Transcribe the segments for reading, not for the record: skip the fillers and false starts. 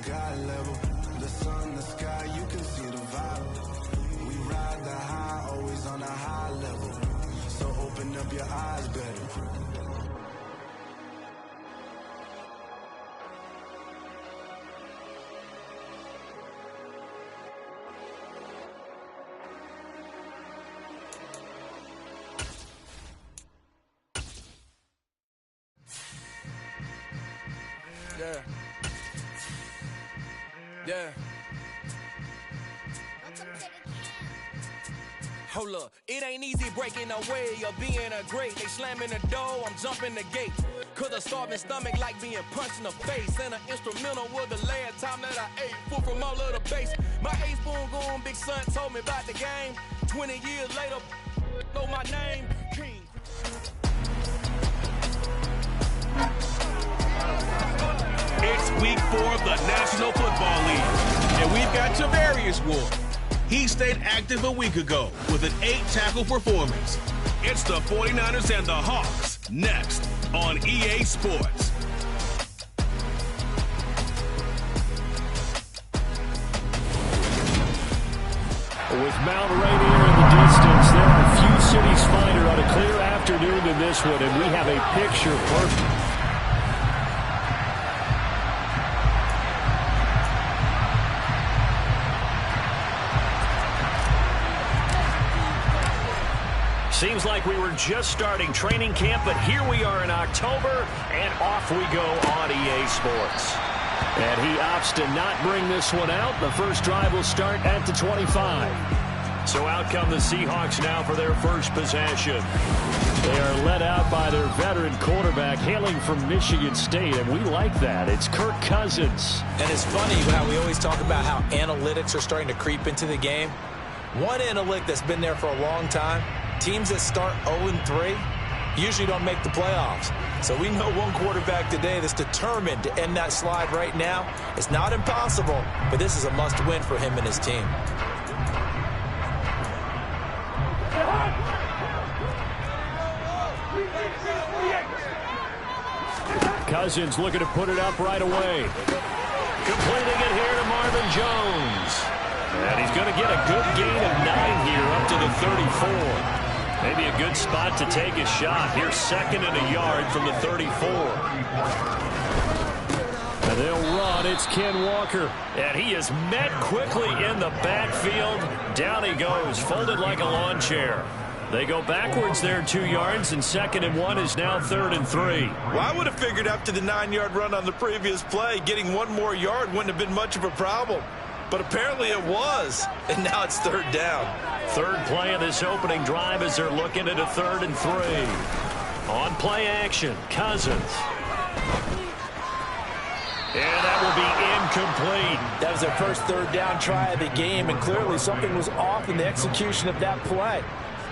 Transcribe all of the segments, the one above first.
God level. The sun, the sky, you can see the vibe. We ride the high, always on a high level. So open up your eyes, better. Yeah. Hold up, it ain't easy breaking away or being a great. They slamming the door, I'm jumping the gate. Cause a starving stomach like being punched in the face. And an instrumental was the last time that I ate. Food from all of the base. My ace spoon going, big son told me about the game. 20 years later, know my name. King. It's week 4 of the National Football League, and we've got Javarius Ward. He stayed active a week ago with an 8-tackle performance. It's the 49ers and the Hawks next on EA Sports. With Mount Rainier in the distance, there are few cities finer on a clear afternoon than this one, and we have a picture perfect. Seems like we were just starting training camp, but here we are in October, and off we go on EA Sports. And he opts to not bring this one out. The first drive will start at the 25. So out come the Seahawks now for their first possession. They are led out by their veteran quarterback hailing from Michigan State, and we like that. It's Kirk Cousins. And it's funny how we always talk about how analytics are starting to creep into the game. One analytic that's been there for a long time, teams that start 0-3 usually don't make the playoffs. So we know one quarterback today that's determined to end that slide right now. It's not impossible, but this is a must-win for him and his team. Cousins looking to put it up right away. Completing it here to Marvin Jones. And he's going to get a good gain of 9 here up to the 34. Maybe a good spot to take a shot. Here's second and a yard from the 34. And they'll run. It's Ken Walker. And he is met quickly in the backfield. Down he goes, folded like a lawn chair. They go backwards there 2 yards, and 2nd and 1 is now 3rd and 3. Well, I would have figured after the 9-yard run on the previous play, getting 1 more yard wouldn't have been much of a problem. But apparently it was, and now it's 3rd down. Third play of this opening drive as they're looking at a 3rd and 3. On play action, Cousins. And that will be incomplete. That was their first 3rd down try of the game, and clearly something was off in the execution of that play.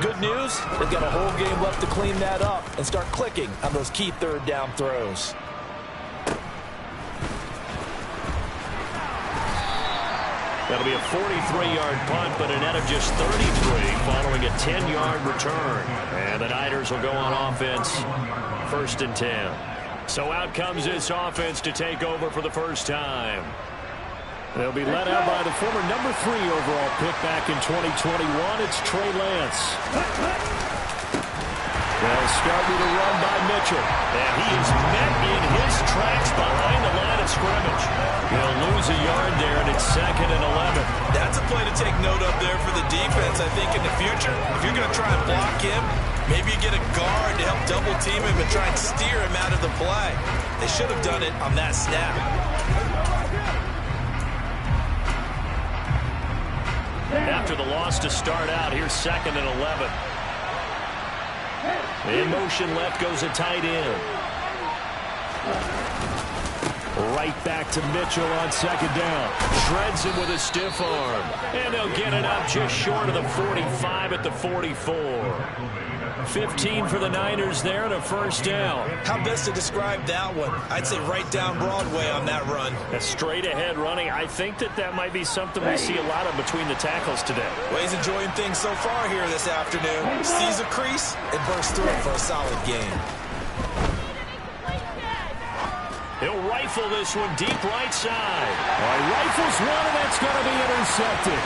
Good news, they've got a whole game left to clean that up and start clicking on those key 3rd down throws. That'll be a 43-yard punt, but a net of just 33 following a 10-yard return. And the Niners will go on offense, 1st and 10. So out comes this offense to take over for the first time. They'll be led out by the former number 3 overall pick back in 2021. It's Trey Lance. They'll start with a run by Mitchell. And he is met in his tracks behind the line of scrimmage. He'll lose a yard there, and it's 2nd and 11. That's a play to take note of there for the defense, I think, in the future. If you're going to try and block him, maybe you get a guard to help double team him and try and steer him out of the play. They should have done it on that snap. After the loss to start out, here's 2nd and 11. In motion left goes a tight end. Right back to Mitchell on 2nd down. Shreds him with a stiff arm. And they'll get it up just short of the 45 at the 44. 15 for the Niners there and a 1st down. How best to describe that one? I'd say right down Broadway on that run. A straight ahead running. I think that might be something we see a lot of between the tackles today. Well, he's enjoying things so far here this afternoon. Sees a crease and bursts through it for a solid gain. He'll right rifle this one deep right side. Well, he rifles one, and that's going to be intercepted.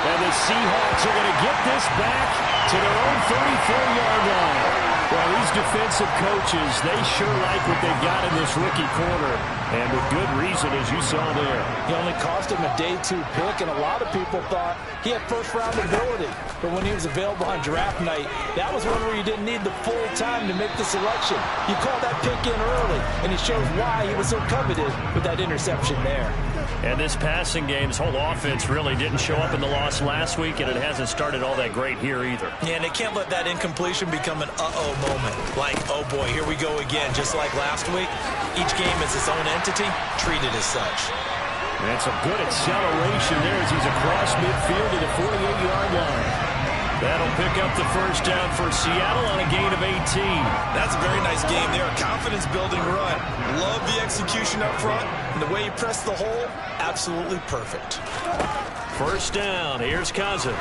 And the Seahawks are going to get this back to their own 34-yard line. Well, these defensive coaches, they sure like what they've got in this rookie corner. And with good reason, as you saw there. He only cost him a day 2 pick, and a lot of people thought he had first-round ability. But when he was available on draft night, that was one where you didn't need the full time to make the selection. You called that pick in early, and it shows why he was so coveted with that interception there. And this passing game's whole offense really didn't show up in the loss last week, and it hasn't started all that great here either. Yeah, and they can't let that incompletion become an uh-oh moment. Like, oh boy, here we go again, just like last week. Each game is its own entity, treated as such. And some good acceleration there as he's across midfield to the 48-yard line. That'll pick up the first down for Seattle on a gain of 18. That's a very nice game there. Confidence-building run. Love the execution up front. And the way he pressed the hole, absolutely perfect. First down. Here's Cousins.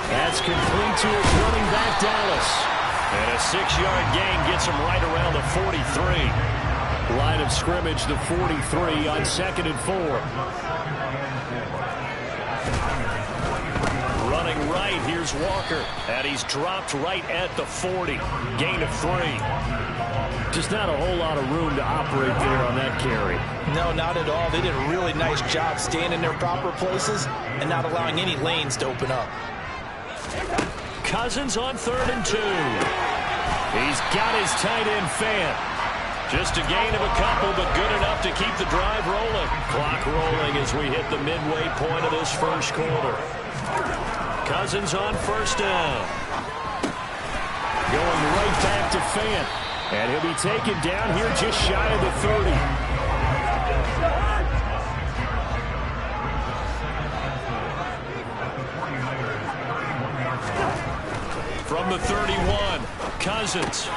That's complete to his running back, Dallas. And a 6-yard gain gets him right around the 43. Line of scrimmage, the 43 on 2nd and 4. Running right, here's Walker. And he's dropped right at the 40. Gain of 3. Just not a whole lot of room to operate there on that carry. No, not at all. They did a really nice job staying in their proper places and not allowing any lanes to open up. Cousins on 3rd and 2. He's got his tight end Fant. Just a gain of a couple, but good enough to keep the drive rolling. Clock rolling as we hit the midway point of this first quarter. Cousins on first down. Going right back to Fant. And he'll be taken down here just shy of the 30. From the 31, Cousins.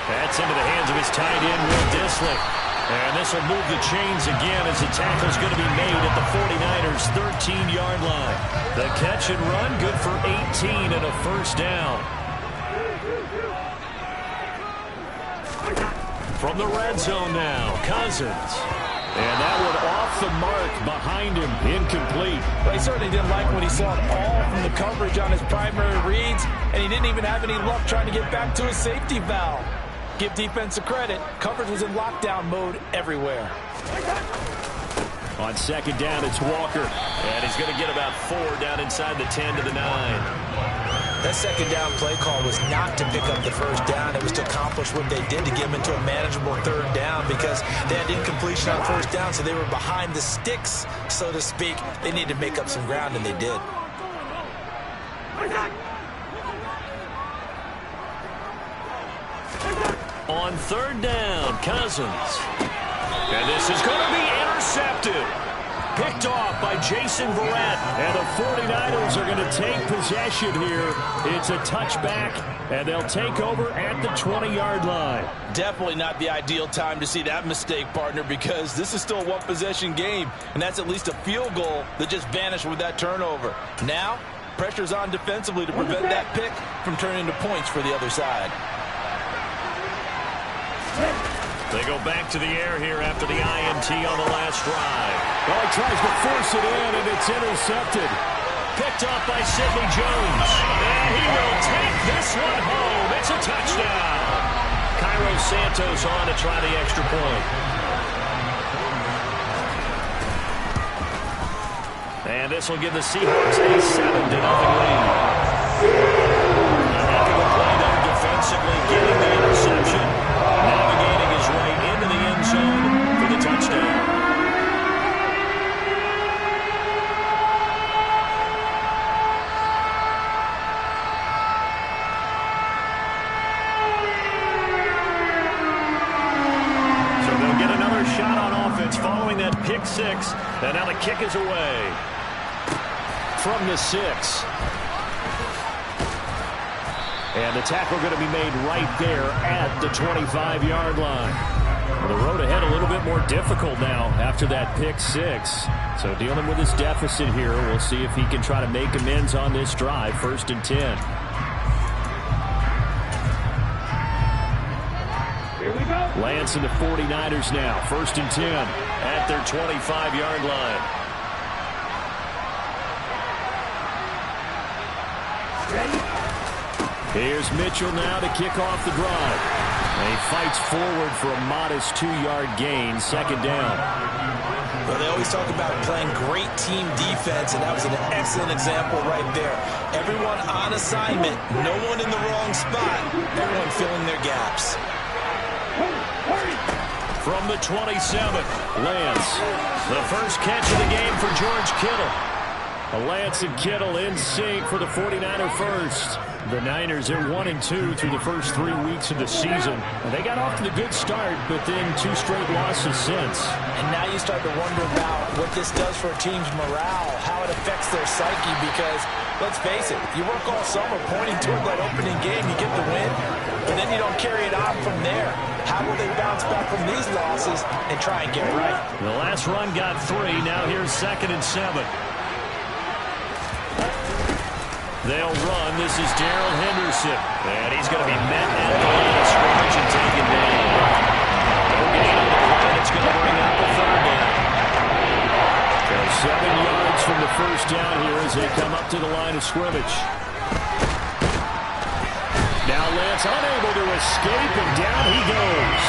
That's into the hands of his tight end, Will Dissly. And this will move the chains again as the tackle's going to be made at the 49ers' 13-yard line. The catch and run, good for 18 and a first down. From the red zone now, Cousins. And that one off the mark behind him, incomplete. But he certainly didn't like what he saw at all from the coverage on his primary reads, and he didn't even have any luck trying to get back to his safety valve. Give defense a credit. Coverage was in lockdown mode everywhere. On 2nd down, it's Walker. And he's going to get about 4 down inside the 10 to the 9. That 2nd down play call was not to pick up the first down. It was to accomplish what they did to get him into a manageable 3rd down because they had incompletion on first down, so they were behind the sticks, so to speak. They needed to make up some ground, and they did. On 3rd down, Cousins. And this is going to be intercepted. Picked off by Jason Verrett. And the 49ers are going to take possession here. It's a touchback, and they'll take over at the 20-yard line. Definitely not the ideal time to see that mistake, partner, because this is still a one-possession game, and that's at least a field goal that just vanished with that turnover. Now, pressure's on defensively to prevent that pick from turning into points for the other side. They go back to the air here after the INT on the last drive. Well, he tries to force it in, and it's intercepted. Picked up by Sidney Jones. And he will take this one home. It's a touchdown. Cairo Santos on to try the extra point. And this will give the Seahawks a 7-0 lead. A heck of a play there defensively, getting the interception. Navigating his way into the end zone for the touchdown. So they'll get another shot on offense following that pick 6. And now the kick is away from the 6. And the tackle going to be made right there at the 25-yard line. Well, the road ahead a little bit more difficult now after that pick 6. So dealing with his deficit here, we'll see if he can try to make amends on this drive. 1st and 10. Lance and the 49ers now. 1st and 10 at their 25-yard line. Here's Mitchell now to kick off the drive. And he fights forward for a modest 2-yard gain. 2nd down. Well, they always talk about playing great team defense, and that was an excellent example right there. Everyone on assignment, no one in the wrong spot, everyone filling their gaps. From the 27, Lance. The first catch of the game for George Kittle. Lance and Kittle in sync for the 49er first. The Niners are 1-2 through the first 3 weeks of the season. And they got off to the good start, but then 2 straight losses since. And now you start to wonder about what this does for a team's morale, how it affects their psyche, because, let's face it, you work all summer pointing toward that opening game, you get the win, but then you don't carry it on from there. How will they bounce back from these losses and try and get right? The last run got 3. Now here's 2nd and 7. They'll run. This is Darrell Henderson. And he's going to be met at the line of scrimmage and taken down. No gain on the play. It's going to bring up the 3rd down. So 7 yards from the first down here as they come up to the line of scrimmage. Now Lance unable to escape, and down he goes.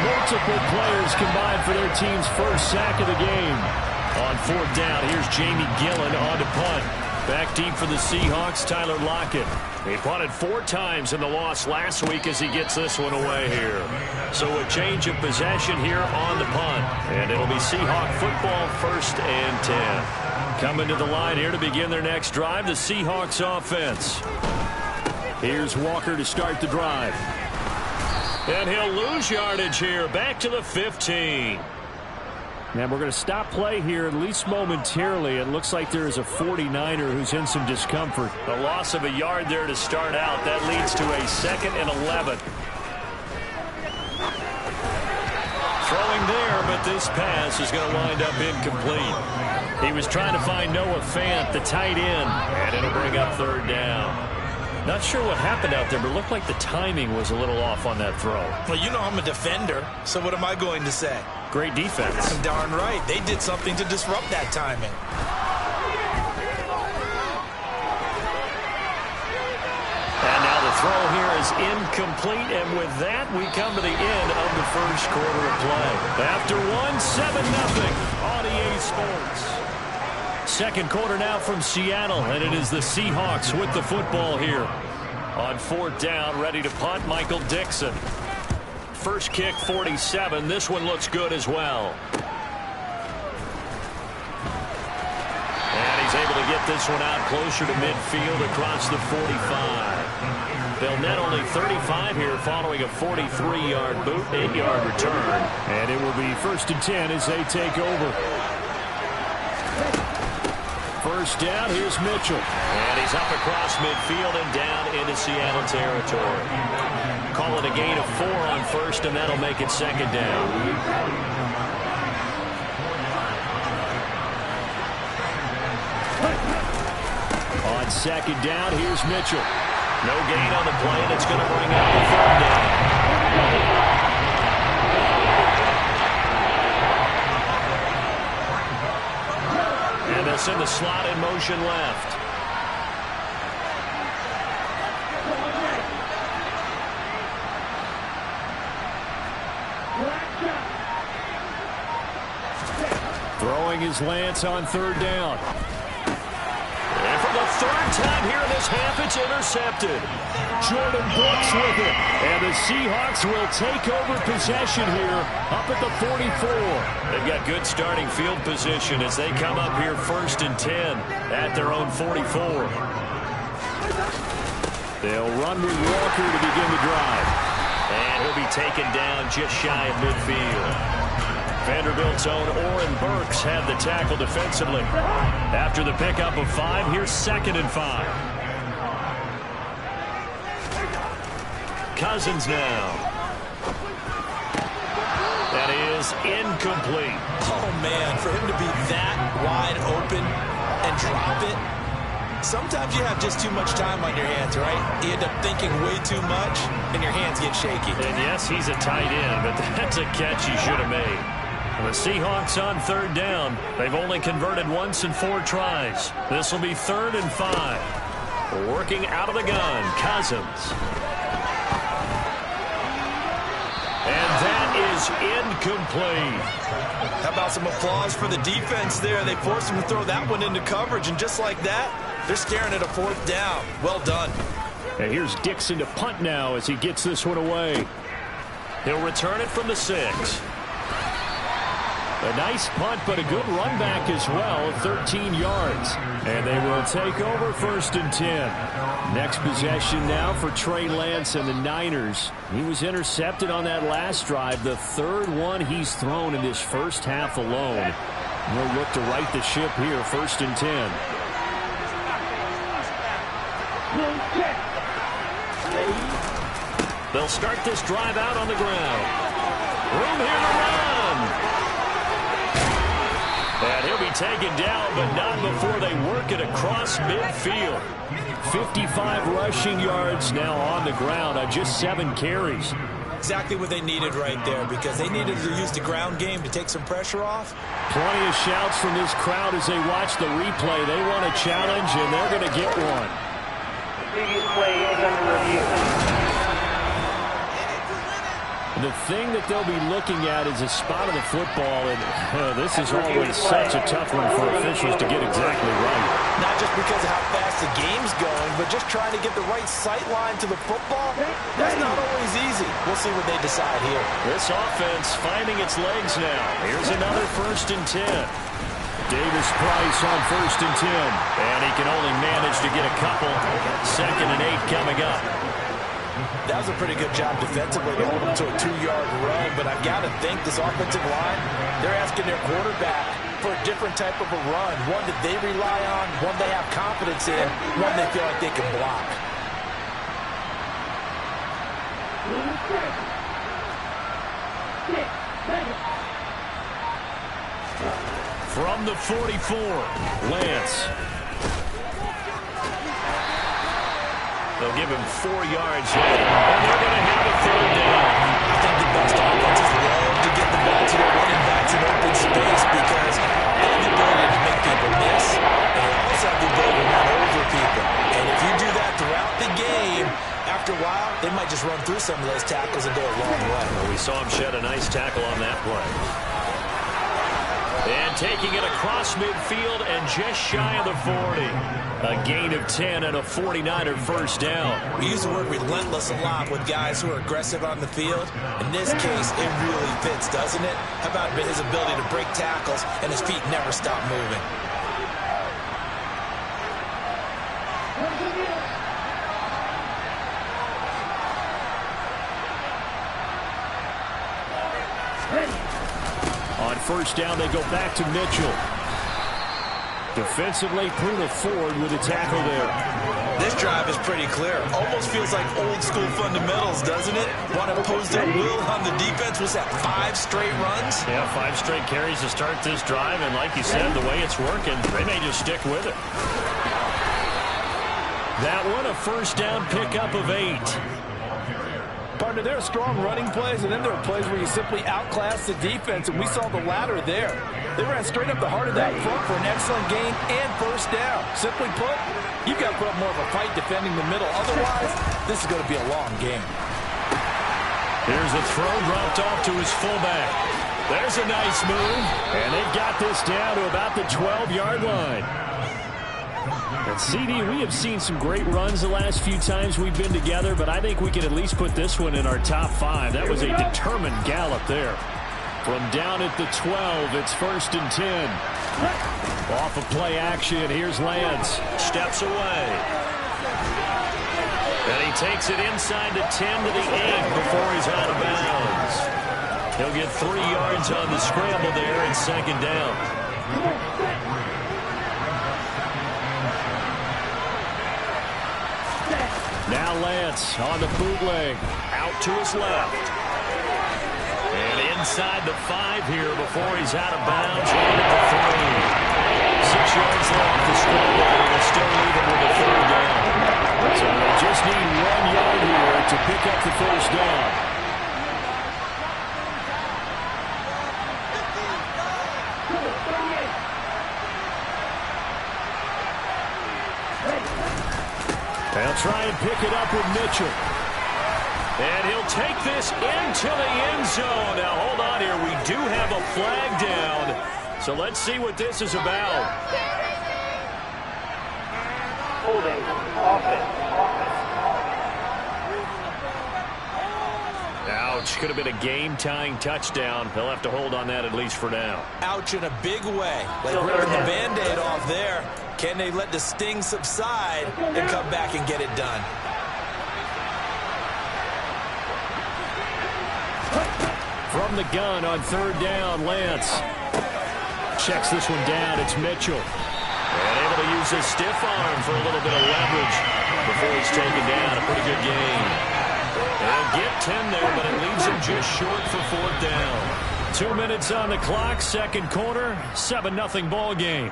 Multiple players combined for their team's first sack of the game. On 4th down, here's Jamie Gillen on to punt. Back deep for the Seahawks, Tyler Lockett. He punted 4 times in the loss last week as he gets this one away here. So a change of possession here on the punt. And it'll be Seahawk football, 1st and 10. Coming to the line here to begin their next drive, the Seahawks offense. Here's Walker to start the drive. And he'll lose yardage here, back to the 15. And we're going to stop play here, at least momentarily. It looks like there is a 49er who's in some discomfort. A loss of a yard there to start out. That leads to a 2nd and 11. Throwing there, but this pass is going to wind up incomplete. He was trying to find Noah Fant, the tight end, and it'll bring up 3rd down. Not sure what happened out there, but it looked like the timing was a little off on that throw. Well, you know I'm a defender, so what am I going to say? Great defense. I'm darn right. They did something to disrupt that timing. And now the throw here is incomplete, and with that, we come to the end of the first quarter of play. After 7-0 on EA Sports. 2nd quarter now from Seattle, and it is the Seahawks with the football here. On 4th down, ready to punt, Michael Dixon. First kick, 47. This one looks good as well. And he's able to get this one out closer to midfield across the 45. They'll net only 35 here following a 43-yard boot, 8-yard return. And it will be 1st and 10 as they take over. First down, here's Mitchell. And he's up across midfield and down into Seattle territory. Call it a gain of 4 on 1st, and that'll make it 2nd down. On 2nd down, here's Mitchell. No gain on the play, and it's going to bring up the 3rd down. And they'll send the slot in motion left. Throwing is Lance on 3rd down. And for the 3rd time here in this half, it's intercepted. Jordan Brooks with it. And the Seahawks will take over possession here up at the 44. They've got good starting field position as they come up here 1st and 10 at their own 44. They'll run with Walker to begin the drive. And he'll be taken down just shy of midfield. Vanderbilt's own Oren Burks had the tackle defensively. After the pickup of 5, here's 2nd and 5. Cousins now. That is incomplete. Oh, man, for him to be that wide open and drop it, Sometimes you have just too much time on your hands, right? You end up thinking way too much, and your hands get shaky. And yes, he's a tight end, but that's a catch he should have made. The Seahawks on third down. They've only converted once in 4 tries. This will be 3rd and 5. Working out of the gun, Cousins. And that is incomplete. How about some applause for the defense there? They forced him to throw that one into coverage, and just like that, they're staring at a 4th down. Well done. And here's Dixon to punt now as he gets this one away. He'll return it from the 6. A nice punt, but a good run back as well, 13 yards. And they will take over 1st and 10. Next possession now for Trey Lance and the Niners. He was intercepted on that last drive, the 3rd one he's thrown in this first half alone. He'll look to right the ship here, 1st and 10. They'll start this drive out on the ground. Room here to run. And he'll be taken down, but not before they work it across midfield. 55 rushing yards now on the ground on just 7 carries. Exactly what they needed right there, because they needed to use the ground game to take some pressure off. Plenty of shouts from this crowd as they watch the replay. They want a challenge, and they're going to get one. Previous play is under review. The thing that they'll be looking at is a spot of the football, and this is always such a tough one for officials to get exactly right. Not just because of how fast the game's going, but just trying to get the right sight line to the football. That's not always easy. We'll see what they decide here. This offense finding its legs now. Here's another 1st and 10. Davis Price on 1st and 10. And he can only manage to get a couple. 2nd and 8 coming up. That was a pretty good job defensively to hold them to a 2-yard run, but I've got to think this offensive line, they're asking their quarterback for a different type of a run, one that they rely on, one they have confidence in, one they feel like they can block. From the 44, Lance. They'll give him 4 yards here, and they're going to have a 3rd down. I think the best offenses love to get the ball to their running backs in open space because they have the ability to make people miss, and they also have the ability to run over people. And if you do that throughout the game, after a while, they might just run through some of those tackles and go a long way. Well, we saw him shed a nice tackle on that play. And taking it across midfield and just shy of the 40. A gain of 10 and a 49er 1st down. We use the word relentless a lot with guys who are aggressive on the field. In this case, it really fits, doesn't it? How about his ability to break tackles and his feet never stop moving? On 1st down, they go back to Mitchell. Defensively, Puna Ford with a tackle there. This drive is pretty clear. Almost feels like old school fundamentals, doesn't it? Want to impose their will on the defense. Was that 5 straight runs? Yeah, 5 straight carries to start this drive, and like you said, the way it's working, they may just stick with it. That one, a 1st down pickup of 8. Partner, there are strong running plays, and then there are plays where you simply outclass the defense, and we saw the latter there. They ran straight up the heart of that front for an excellent gain and 1st down. Simply put, you've got to put up more of a fight defending the middle. Otherwise, this is going to be a long game. Here's a throw dropped off to his fullback. There's a nice move, and they've got this down to about the 12-yard line. And CD, we have seen some great runs the last few times we've been together, but I think we can at least put this one in our top 5. That was a determined gallop there. From down at the 12, it's 1st and 10. Off of play action, here's Lance. Steps away. And he takes it inside the 10 to the 8 before he's out of bounds. He'll get 3 yards on the scramble there and 2nd down. Now Lance on the bootleg. Out to his left. And inside the 5 here before he's out of bounds. At the 3. 6 yards off the scoreboard, and will still leave him with a third down. So they just need 1 yard here to pick up the first down. They'll try and pick it up with Mitchell. And he'll take this into the end zone. Now, hold on here. We do have a flag down. So let's see what this is about. Holding. Offense. Ouch. Could have been a game-tying touchdown. They'll have to hold on that at least for now. Ouch in a big way. Like ripping the Band-Aid off there. Can they let the sting subside and come back and get it done? From the gun on third down, Lance checks this one down. It's Mitchell. And able to use his stiff arm for a little bit of leverage before he's taken down. A pretty good game. They'll get 10 there, but it leaves him just short for fourth down. 2 minutes on the clock, second quarter, 7-0 ball game.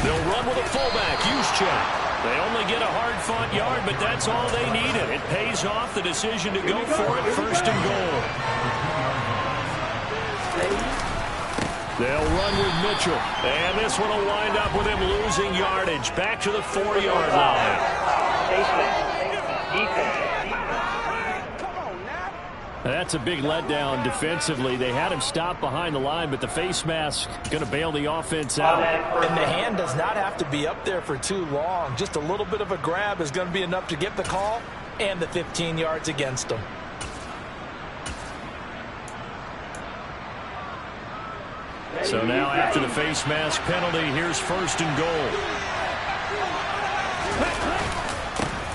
They'll run with a fullback, Juszczyk. They only get a hard-fought yard, but that's all they needed. It pays off the decision to go for it, first and goal. They'll run with Mitchell. And this one will wind up with him losing yardage. Back to the 4-yard line. Defense. That's a big letdown defensively. They had him stop behind the line, but the face mask going to bail the offense out. And the hand does not have to be up there for too long. Just a little bit of a grab is going to be enough to get the call and the 15 yards against them. So now after the face mask penalty, here's first and goal.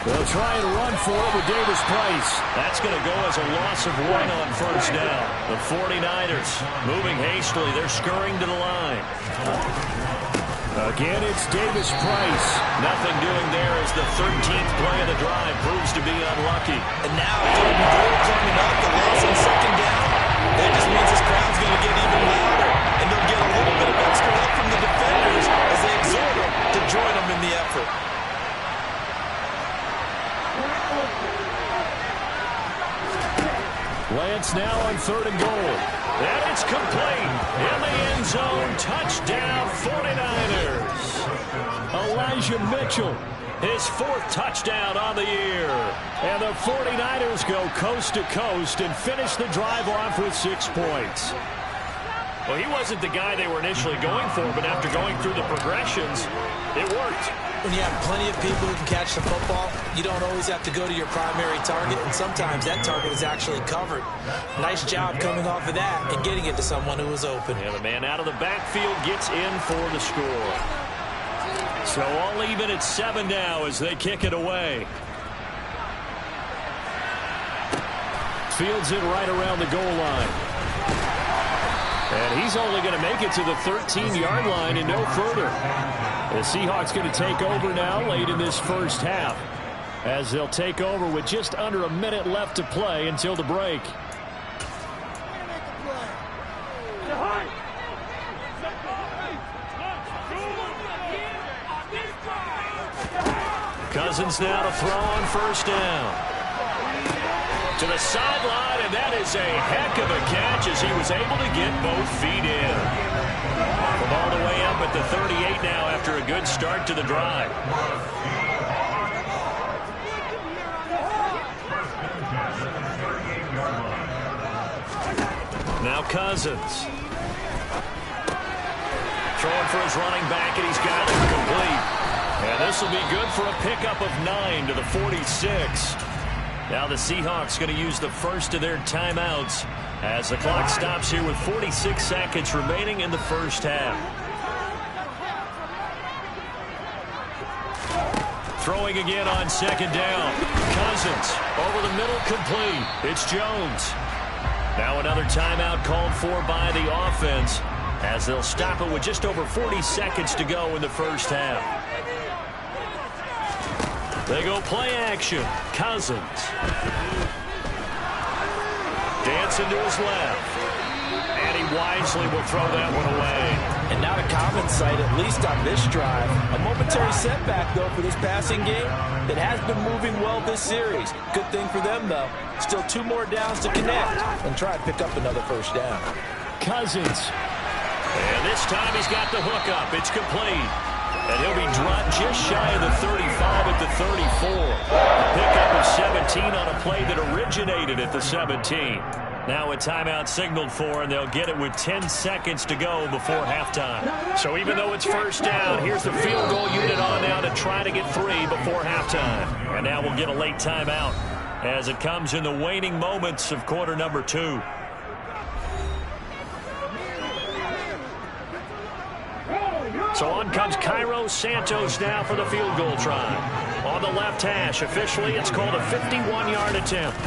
They'll try and run for it with Davis Price. That's going to go as a loss of 1 on first down. The 49ers moving hastily. They're scurrying to the line. Again, it's Davis Price. Nothing doing there as the 13th play of the drive proves to be unlucky. And now, third and goal coming up, the loss on second down. That just means this crowd's going to get even louder. And they'll get a little bit of extra help from the defenders as they exhort them to join them in the effort. Lance now on third and goal. And it's complete. In the end zone. Touchdown 49ers. Elijah Mitchell. His 4th touchdown on the year. And the 49ers go coast to coast and finish the drive off with 6 points. Well, he wasn't the guy they were initially going for, but after going through the progressions, it worked. When you have plenty of people who can catch the football, you don't always have to go to your primary target, and sometimes that target is actually covered. Nice job coming off of that and getting it to someone who was open. Yeah, the man out of the backfield gets in for the score. So all even at 7 now as they kick it away. Fields it right around the goal line. And he's only going to make it to the 13-yard line and no further. The Seahawks going to take over now late in this first half, as they'll take over with just under a minute left to play until the break. Cousins now to throw on first down. To the sideline, and that is a heck of a catch as he was able to get both feet in. The ball the way up at the 38 now after a good start to the drive. Now Cousins. Throwing for his running back, and he's got it complete. And this will be good for a pickup of 9 to the 46. Now the Seahawks going to use the first of their timeouts as the clock stops here with 46 seconds remaining in the first half. Throwing again on second down. Cousins over the middle, complete. It's Jones. Now another timeout called for by the offense as they'll stop it with just over 40 seconds to go in the first half. They go play action. Cousins. Dancing to his left. And he wisely will throw that one away. And not a common sight, at least on this drive. A momentary setback, though, for this passing game. It has been moving well this series. Good thing for them, though. Still 2 more downs to connect and try and pick up another first down. Cousins. And this time he's got the hook up. It's complete. And he'll be dropped just shy of the 35 at the 34. A pickup of 17 on a play that originated at the 17. Now a timeout signaled for, and they'll get it with 10 seconds to go before halftime. So even though it's first down, here's the field goal unit on now to try to get 3 before halftime. And now we'll get a late timeout as it comes in the waning moments of quarter number 2. So on comes Cairo Santos now for the field goal try. On the left hash, officially it's called a 51-yard attempt.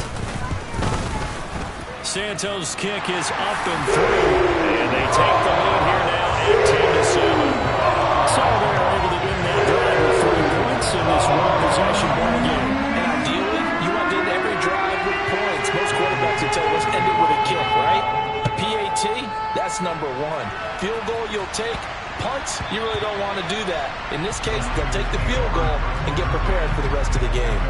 Santos' kick is up and through, and they take the lead here now at 10-7. So they're able to win that drive with 3 points in this one-possession ball game. And ideally, you want to end every drive with points. Most quarterbacks will tell you let's end it with a kick, right? A PAT, that's number 1. Field goal you'll take. Punts, you really don't want to do that. In this case, they'll take the field goal and get prepared for the rest of the game.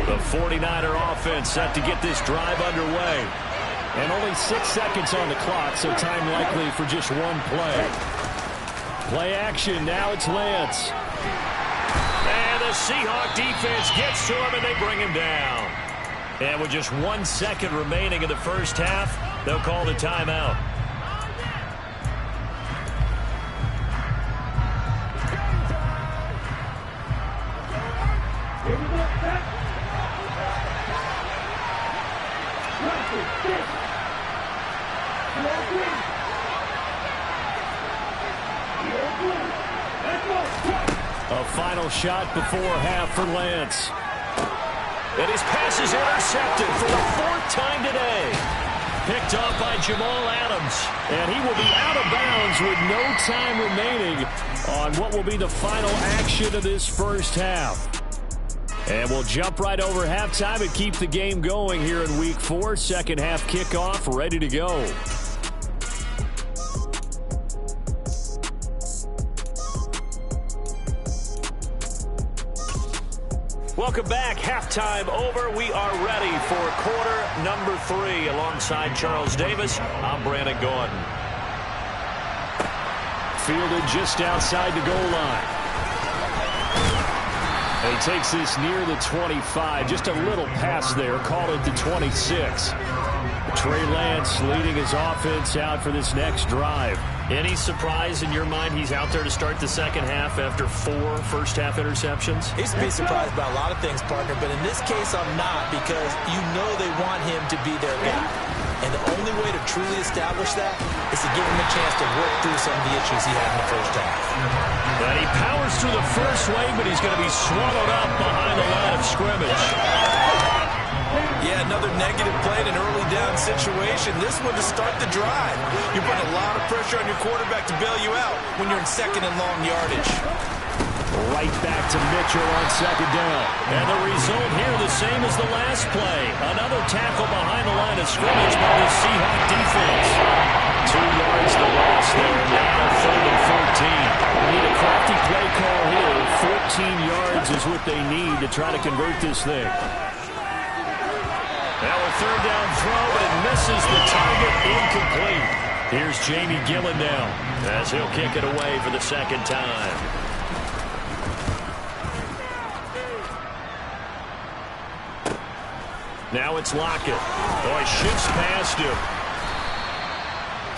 The 49er offense set to get this drive underway. And only 6 seconds on the clock, so time likely for just 1 play. Play action, now it's Lance. And the Seahawks defense gets to him, and they bring him down. And with just 1 second remaining in the first half, they'll call the timeout. A final shot before half for Lance. And his pass is intercepted for the 4th time today. Picked off by Jamal Adams. And he will be out of bounds with no time remaining on what will be the final action of this first half. And we'll jump right over halftime and keep the game going here in Week 4. Second half kickoff ready to go. Welcome back. Halftime over. We are ready for quarter number 3. Alongside Charles Davis, I'm Brandon Gordon. Fielded just outside the goal line. And he takes this near the 25. Just a little pass there. Call it the 26. Trey Lance leading his offense out for this next drive. Any surprise in your mind he's out there to start the second half after 4 first-half interceptions? He's to be surprised by a lot of things, partner, but in this case I'm not, because you know they want him to be their guy. And the only way to truly establish that is to give him a chance to work through some of the issues he had in the first half. And he powers through the first wave, but he's going to be swallowed up behind the line of scrimmage. Yeah, another negative play in an early down situation. This one to start the drive. You're putting a lot of pressure on your quarterback to bail you out when you're in second and long yardage. Right back to Mitchell on second down. And the result here the same as the last play. Another tackle behind the line of scrimmage by the Seahawks defense. 2 yards the loss there. Now 3rd and 14. They need a crafty play call here. 14 yards is what they need to try to convert this thing. Now a 3rd down throw, but it misses the target, incomplete. Here's Jamie Gillen now as he'll kick it away for the 2nd time. Now it's Lockett. Oh, he shifts past him.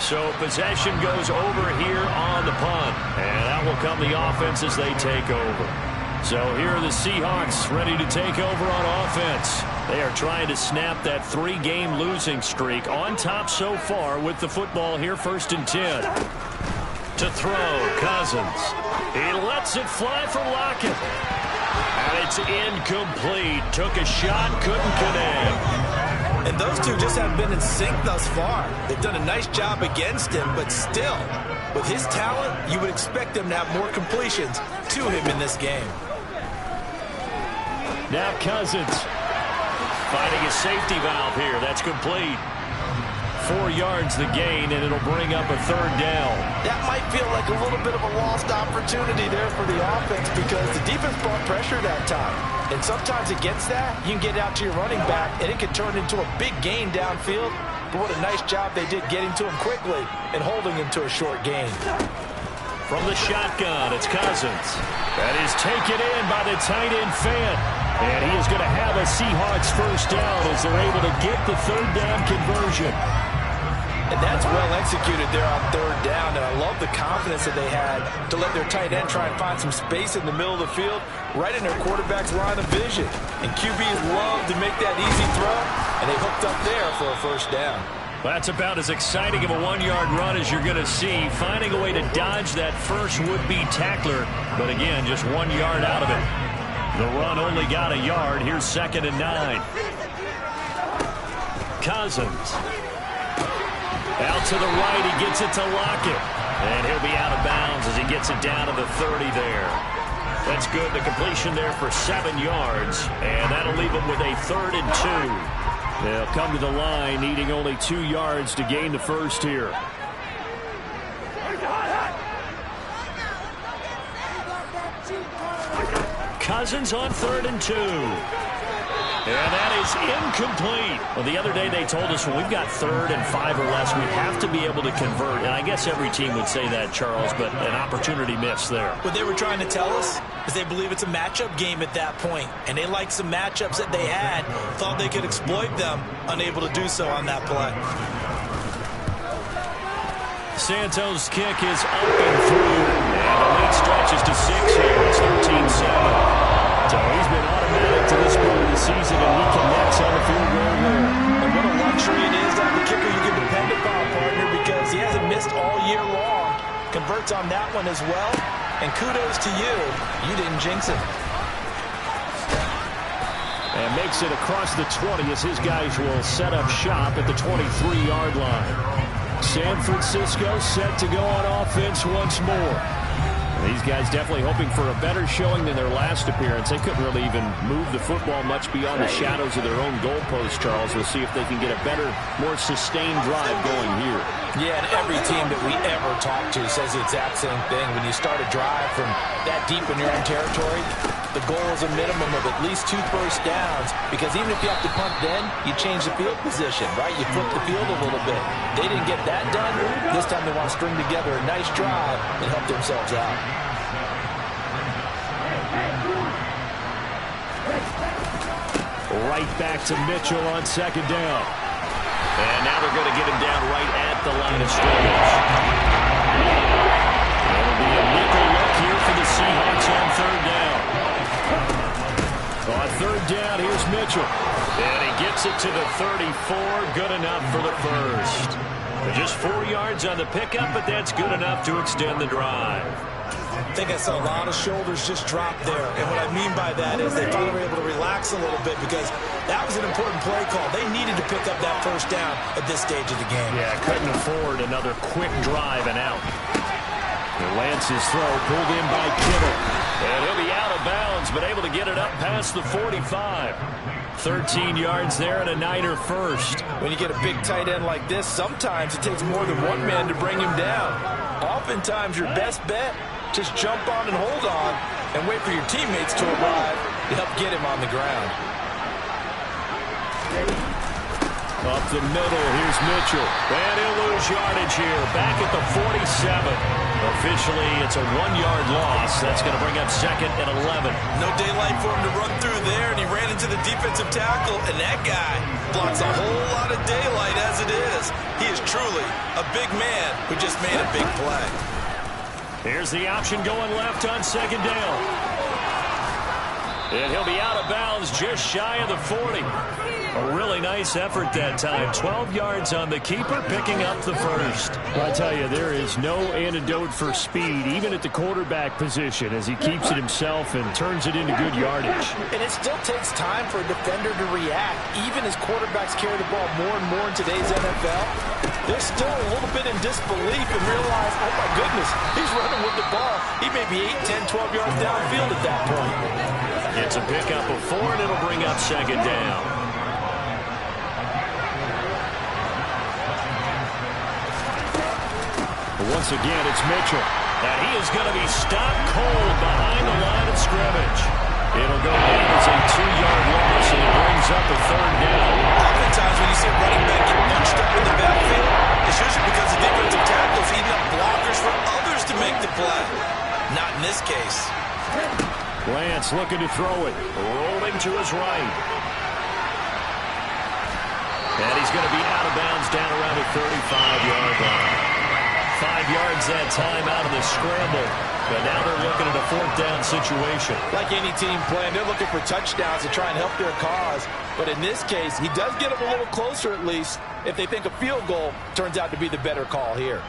So possession goes over here on the punt. And out will come the offense as they take over. So here are the Seahawks ready to take over on offense. They are trying to snap that 3-game losing streak. On top so far with the football here, 1st and 10. To throw, Cousins. He lets it fly for Lockett. And it's incomplete. Took a shot, couldn't connect. And those two just haven't been in sync thus far. They've done a nice job against him, but still, with his talent, you would expect him to have more completions to him in this game. Now Cousins finding a safety valve here. That's complete. 4 yards the gain, and it'll bring up a 3rd down. That might feel like a little bit of a lost opportunity there for the offense because the defense brought pressure that time. And sometimes against that, you can get out to your running back, and it can turn into a big gain downfield. But what a nice job they did getting to him quickly and holding him to a short gain. From the shotgun, it's Cousins. That is taken in by the tight end Fant. And he is going to have a Seahawks 1st down as they're able to get the 3rd down conversion. And that's well executed there on 3rd down. And I love the confidence that they had to let their tight end try and find some space in the middle of the field, right in their quarterback's line of vision. And QBs love to make that easy throw, and they hooked up there for a 1st down. That's about as exciting of a 1-yard run as you're going to see, finding a way to dodge that first would-be tackler. But again, just 1 yard out of it. The run only got a yard. Here's 2nd and 9. Cousins. Out to the right, he gets it to Lockett. And he'll be out of bounds as he gets it down to the 30 there. That's good. The completion there for 7 yards. And that'll leave him with a 3rd and 2. They'll come to the line, needing only 2 yards to gain the first here. Cousins on 3rd and 2. And that is incomplete. Well, the other day they told us when we've got 3rd and 5 or less, we have to be able to convert. And I guess every team would say that, Charles, but an opportunity missed there. What they were trying to tell us is they believe it's a matchup game at that point. And they liked some matchups that they had, thought they could exploit them, unable to do so on that play. Santos' kick is up and through. And the lead stretches to 6 here. It's 13-7. So he's been automatic to this point of the season, and he connects on the field goal there. And what a luxury it is to have a kicker you can depend upon, partner, because he hasn't missed all year long. Converts on that one as well. And kudos to you. You didn't jinx it. And makes it across the 20 as his guys will set up shop at the 23-yard line. San Francisco set to go on offense once more. These guys definitely hoping for a better showing than their last appearance. They couldn't really even move the football much beyond the shadows of their own goalpost, Charles. We'll see if they can get a better, more sustained drive going here. Yeah, and every team that we ever talk to says the exact same thing. When you start a drive from that deep in your own territory, the goal is a minimum of at least 2 first downs, because even if you have to punt then, you change the field position, right? You flip the field a little bit. They didn't get that done. This time they want to string together a nice drive and help themselves out. Right back to Mitchell on 2nd down. And now they're going to get him down right at the line of scrimmage. That'll be a nickel look here for the Seahawks on 3rd down. On 3rd down, here's Mitchell. And he gets it to the 34. Good enough for the first. Just 4 yards on the pickup, but that's good enough to extend the drive. I think I saw a lot of shoulders just drop there. And what I mean by that is they finally were able to relax a little bit, because that was an important play call. They needed to pick up that 1st down at this stage of the game. Yeah, couldn't afford another quick drive and out. And Lance's throw pulled in by Kittle. And he'll be out of bounds, but able to get it up past the 45. 13 yards there and a Niner first. When you get a big tight end like this, sometimes it takes more than one man to bring him down. Oftentimes your best bet, just jump on and hold on and wait for your teammates to arrive to help get him on the ground. Up the middle, here's Mitchell. And he'll lose yardage here, back at the 47. Officially, it's a 1-yard loss. That's going to bring up 2nd and 11. No daylight for him to run through there, and he ran into the defensive tackle, and that guy blocks a whole lot of daylight as it is. He is truly a big man who just made a big play. Here's the option going left on 2nd down. And he'll be out of bounds just shy of the 40. A really nice effort that time. 12 yards on the keeper, picking up the first. I tell you, there is no antidote for speed, even at the quarterback position, as he keeps it himself and turns it into good yardage. And it still takes time for a defender to react. Even as quarterbacks carry the ball more and more in today's NFL, they're still a little bit in disbelief and realize, oh my goodness, he's running with the ball. He may be 8, 10, 12 yards downfield at that point. It's a pickup of 4, and it'll bring up second down. Once again, it's Mitchell. And he is going to be stopped cold behind the line of scrimmage. It'll go down as a 2-yard loss, and it brings up a third down. Oftentimes when you see a running back get bunched up in the backfield, it's usually because the defensive tackle's eating up blockers for others to make the play. Not in this case. Lance looking to throw it. Rolling to his right. And he's going to be out of bounds down around the 35-yard line. 5 yards that time out of the scramble. But now they're looking at a 4th down situation. Like any team playing, they're looking for touchdowns to try and help their cause. But in this case, he does get them a little closer at least if they think a field goal turns out to be the better call here.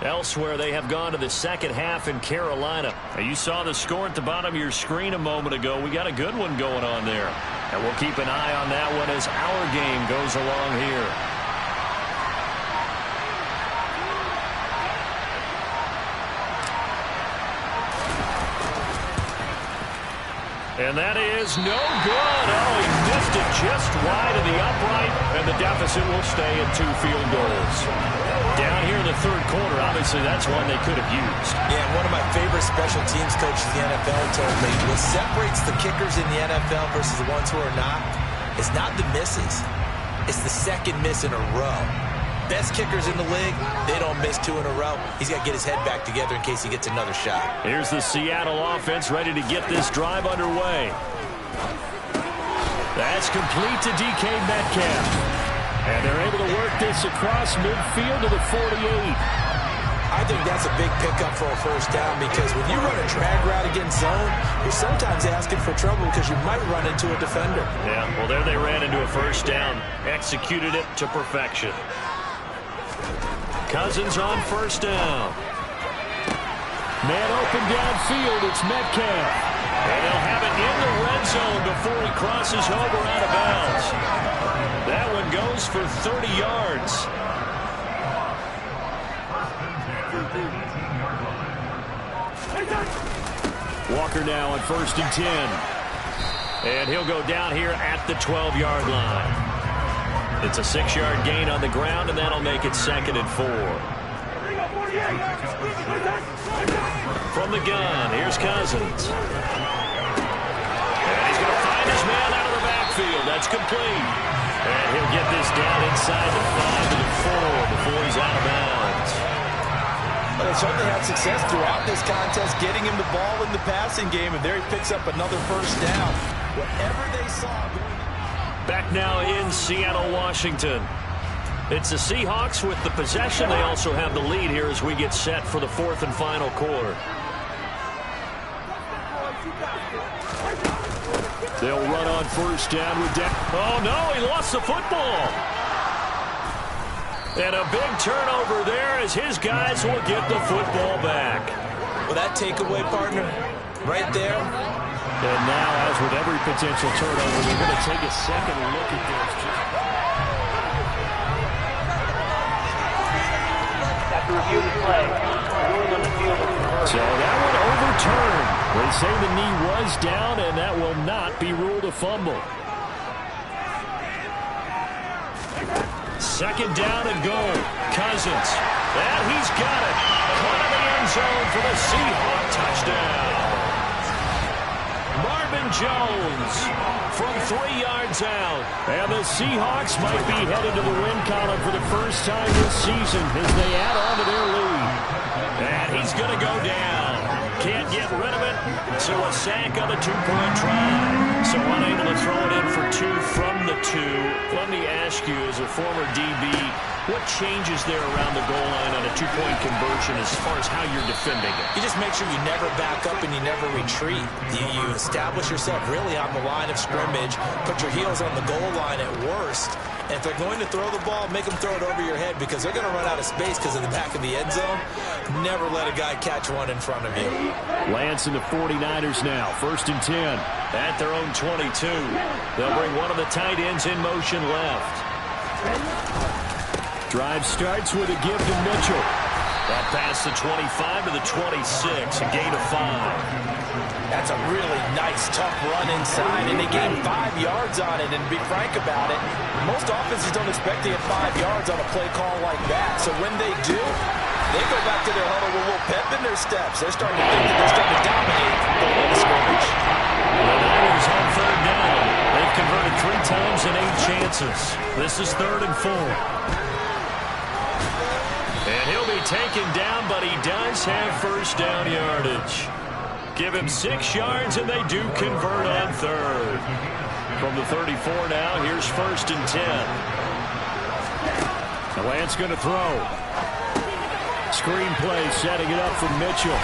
Elsewhere, they have gone to the second half in Carolina. Now, you saw the score at the bottom of your screen a moment ago. We got a good one going on there. And we'll keep an eye on that one as our game goes along here. And that is no good. Oh, he missed it just wide of the upright, and the deficit will stay at 2 field goals. Down here in the third quarter, obviously that's one they could have used. Yeah, one of my favorite special teams coaches in the NFL told me what separates the kickers in the NFL versus the ones who are not is not the misses. It's the second miss in a row. Best kickers in the league, they don't miss 2 in a row. He's got to get his head back together in case he gets another shot. Here's the Seattle offense ready to get this drive underway. That's complete to DK Metcalf. And they're able to work this across midfield to the 48. I think that's a big pickup for a first down because when you run a drag route against zone, you're sometimes asking for trouble because you might run into a defender. Yeah, well, there they ran into a first down. Executed it to perfection. Cousins on first down. Man open downfield, it's Metcalf. And they'll have it in the red zone before he crosses over out of bounds. That one goes for 30 yards. Walker now on 1st and 10. And he'll go down here at the 12-yard line. It's a 6-yard gain on the ground, and that'll make it 2nd and 4. From the gun, here's Cousins. And he's going to find his man out of the backfield. That's complete. And he'll get this down inside the 5 to the 4 before he's out of bounds. Well, they certainly had success throughout this contest, getting him the ball in the passing game, and there he picks up another first down. Whatever they saw. Back now in Seattle, Washington. It's the Seahawks with the possession. They also have the lead here as we get set for the 4th and final quarter. They'll run on first down with that. Oh, no, he lost the football. And a big turnover there as his guys will get the football back. Well, that takeaway, partner, right there. And now, as with every potential turnover, they're going to take a second look at this. After review the play, ruling on the field. So that one overturned. They say the knee was down, and that will not be ruled a fumble. 2nd down and goal. Cousins. And he's got it. Caught in the end zone for the Seahawk touchdown. Marvin Jones from 3 yards out. And the Seahawks might be headed to the win column for the first time this season as they add on to their lead. And he's going to go down. can't get rid of it. So a sack on the two-point try. So unable to throw it in for two from the two. Let me ask you, as a former DB, what changes there around the goal line on a two-point conversion as far as how you're defending it? You just make sure you never back up and you never retreat. You establish yourself really on the line of scrimmage, put your heels on the goal line at worst, and if they're going to throw the ball, make them throw it over your head because they're going to run out of space because of the back of the end zone. Never let a guy catch one in front of you. Lance and the 49ers now, 1st and 10. At their own 22. They'll bring one of the tight ends in motion left. Drive starts with a give to Mitchell. That pass the 25 to the 26, a gain of 5. That's a really nice, tough run inside, and they gained 5 yards on it. And to be frank about it, most offenses don't expect to get 5 yards on a play call like that. So when they do, they go back to their huddle with a little pep in their steps. They're starting to think that they're starting to dominate the line of scrimmage. The Niners on 3rd down. They've converted 3 times in 8 chances. This is 3rd and 4. And he'll be taken down, but he does have 1st down yardage. Give him 6 yards, and they do convert on 3rd. From the 34 now, here's 1st and 10. The Lance going to throw. Screen play, setting it up for Mitchell.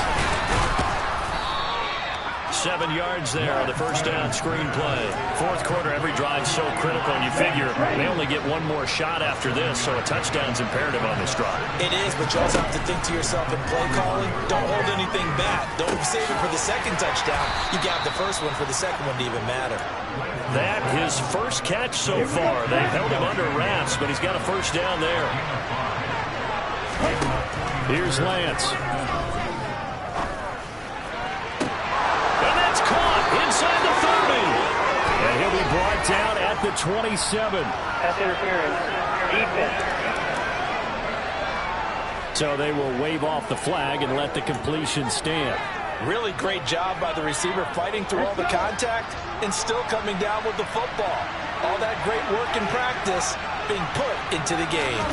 7 yards there on the 1st down screen play. 4th quarter, every drive so critical, and you figure they only get one more shot after this, so a touchdown's imperative on this drive. It is, but you also have to think to yourself in play calling, don't hold anything back. Don't save it for the 2nd touchdown. You got the 1st one for the 2nd one to even matter. That his 1st catch so far. They've held him under wraps, but he's got a 1st down there. Here's Lance. Inside the 30. And he'll be brought down at the 27. Pass interference. Defense. So they will wave off the flag and let the completion stand. Really great job by the receiver fighting through all the contact and still coming down with the football. All that great work in practice being put into the game.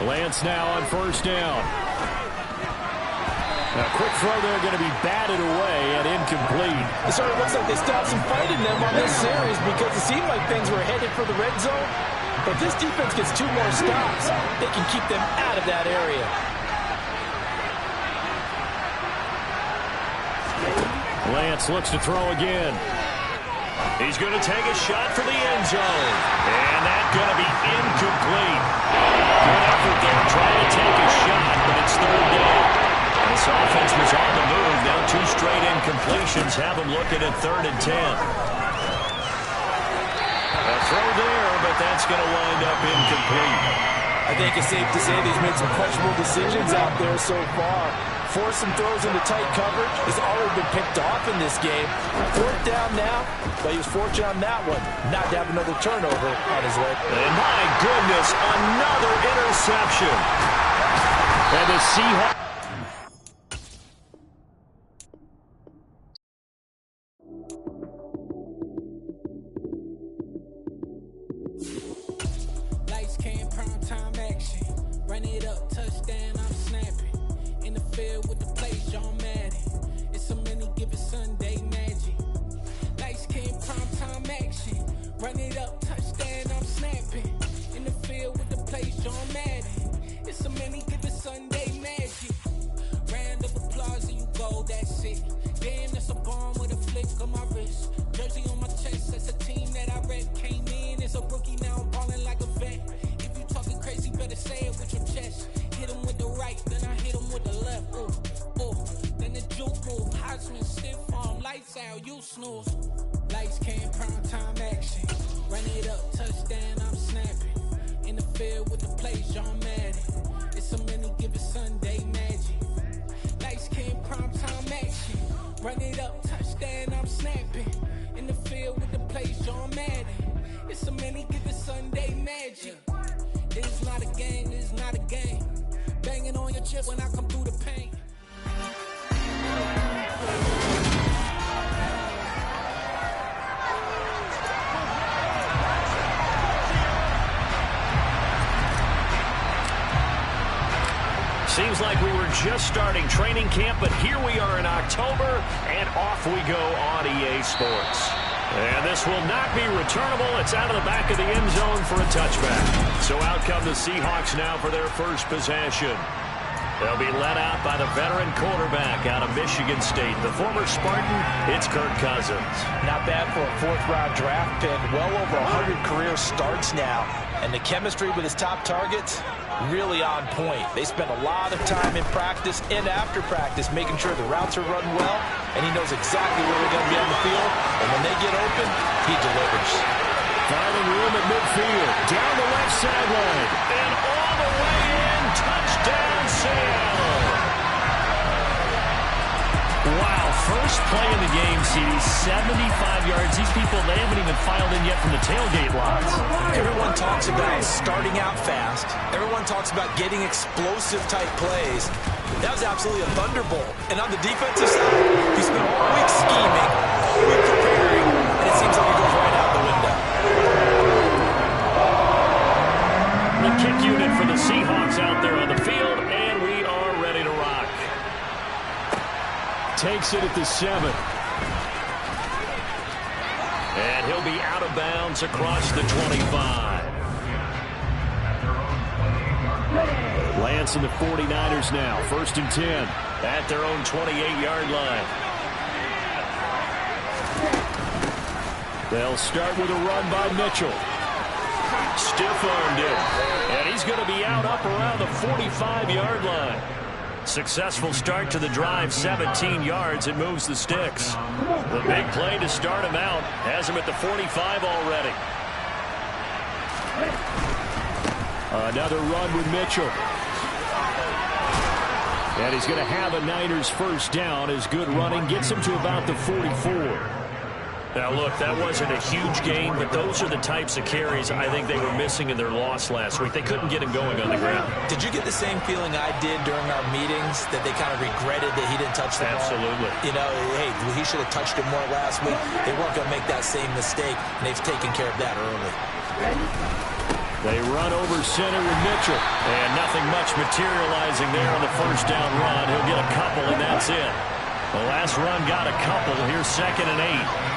Lance now on 1st down. A quick throw there going to be batted away and incomplete. It sort of looks like they stopped some fight in them on this series because it seemed like things were headed for the red zone. But this defense gets 2 more stops. They can keep them out of that area. Lance looks to throw again. He's going to take a shot for the end zone. And that's going to be incomplete. Good effort there trying to take a shot, but it's 3rd down. This offense was on the move. Now 2 straight incompletions have them looking at 3rd and 10. A throw there, but that's going to wind up incomplete. I think it's safe to say he's made some questionable decisions out there so far. Forced some throws into tight coverage. Has already been picked off in this game. 4th down now, but he was fortunate on that one not to have another turnover on his leg. And my goodness, another interception. And the Seahawks. Seems seems like we were just starting training camp, but here we are in October, and off we go on EA Sports. And this will not be returnable. It's out of the back of the end zone for a touchback. So out come the Seahawks now for their first possession. They'll be led out by the veteran quarterback out of Michigan State. The former Spartan, it's Kirk Cousins. Not bad for a fourth-round draft pick. Well over 100 career starts now. And the chemistry with his top targets, really on point. They spend a lot of time in practice and after practice making sure the routes are run well, and he knows exactly where they're going to be on the field. And when they get open, he delivers. Finding room at midfield. Down the left sideline. And all the way in. Touchdown, Seattle. Wow, first play of the game, CD, 75 yards. These people, they haven't even filed in yet from the tailgate lots. Everyone talks about starting out fast. Everyone talks about getting explosive-type plays. That was absolutely a thunderbolt. And on the defensive side, he spent all week scheming, all week preparing, and it seems like it goes right out the window. The kick unit for the Seahawks out there on the field, and we are ready to rock. Takes it at the 7. And he'll be out of bounds across the 25. Lance and the 49ers now. 1st and 10. At their own 28-yard line. They'll start with a run by Mitchell. Stiff-armed it. And he's going to be out up around the 45-yard line. Successful start to the drive, 17 yards. It moves the sticks. The big play to start him out. Has him at the 45 already. Another run with Mitchell. And he's going to have a Niners first down as good running gets him to about the 44. Now, look, that wasn't a huge gain, but those are the types of carries I think they were missing in their loss last week. They couldn't get him going on the ground. Did you get the same feeling I did during our meetings, that they kind of regretted that he didn't touch the ball? Absolutely. You know, hey, he should have touched it more last week. They weren't going to make that same mistake, and they've taken care of that early. They run over center with Mitchell. And nothing much materializing there on the first down run. He'll get a couple, and that's it. The last run got a couple. Here's 2nd and 8.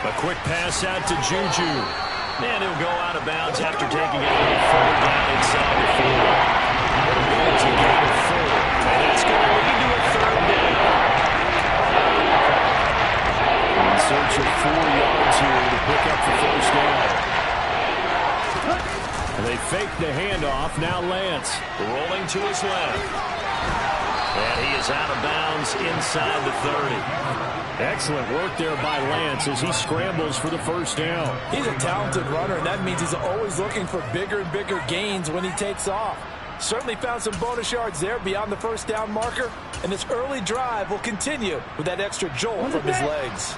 A quick pass out to Juju. And he'll go out of bounds after taking it a little further down inside the field. It's a gain of 4. And that's going to lead to a 3rd down. In search of 4 yards here to pick up the first down. And they fake the handoff. Now Lance rolling to his left. And he is out of bounds inside the 30. Excellent work there by Lance as he scrambles for the first down. He's a talented runner, and that means he's always looking for bigger and bigger gains when he takes off. Certainly found some bonus yards there beyond the first down marker, and this early drive will continue with that extra jolt from his legs.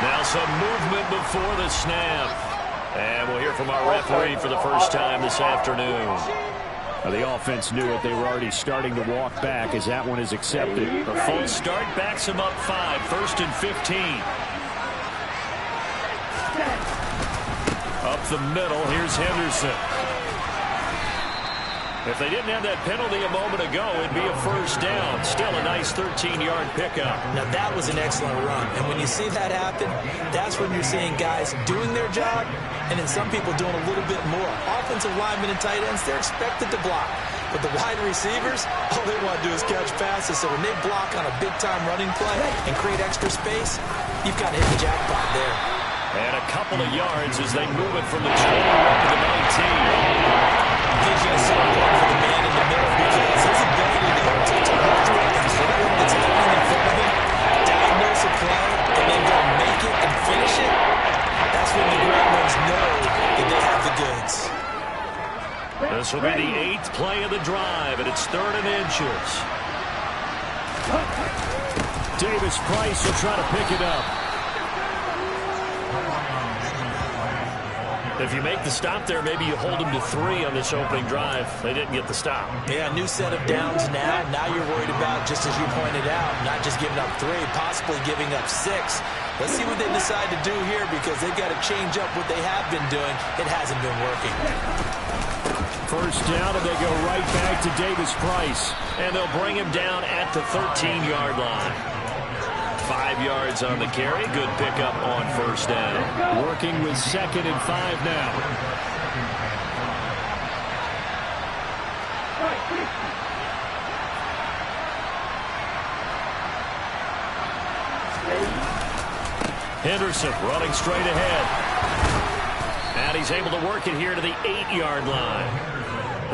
Now some movement before the snap. And we'll hear from our referee for the first time this afternoon. The offense knew it. They were already starting to walk back as that one is accepted. A full start backs him up 5. 1st and 15. Up the middle, here's Henderson. If they didn't have that penalty a moment ago, it'd be a first down. Still a nice 13-yard pickup. Now, that was an excellent run. And when you see that happen, that's when you're seeing guys doing their job and then some people doing a little bit more. Offensive linemen and tight ends, they're expected to block. But the wide receivers, all they want to do is catch passes. So when they block on a big-time running play and create extra space, you've got to hit the jackpot there. And a couple of yards as they move it from the 21 to the 19. Gives you a support for the man in the middle because his ability to look through everything that's happening in front of him, diagnose a play, and then go make it and finish it, that's when the great ones know that they have the goods. This will be the 8th play of the drive, and it's 3rd and inches. Davis Price will try to pick it up. If you make the stop there, maybe you hold them to 3 on this opening drive. They didn't get the stop. Yeah, new set of downs now. Now you're worried about, just as you pointed out, not just giving up 3, possibly giving up 6. Let's see what they decide to do here because they've got to change up what they have been doing. It hasn't been working. First down, and they go right back to Davis-Price. And they'll bring him down at the 13-yard line. 5 yards on the carry. Good pickup on first down. Working with 2nd and 5 now. Henderson running straight ahead. And he's able to work it here to the 8-yard line.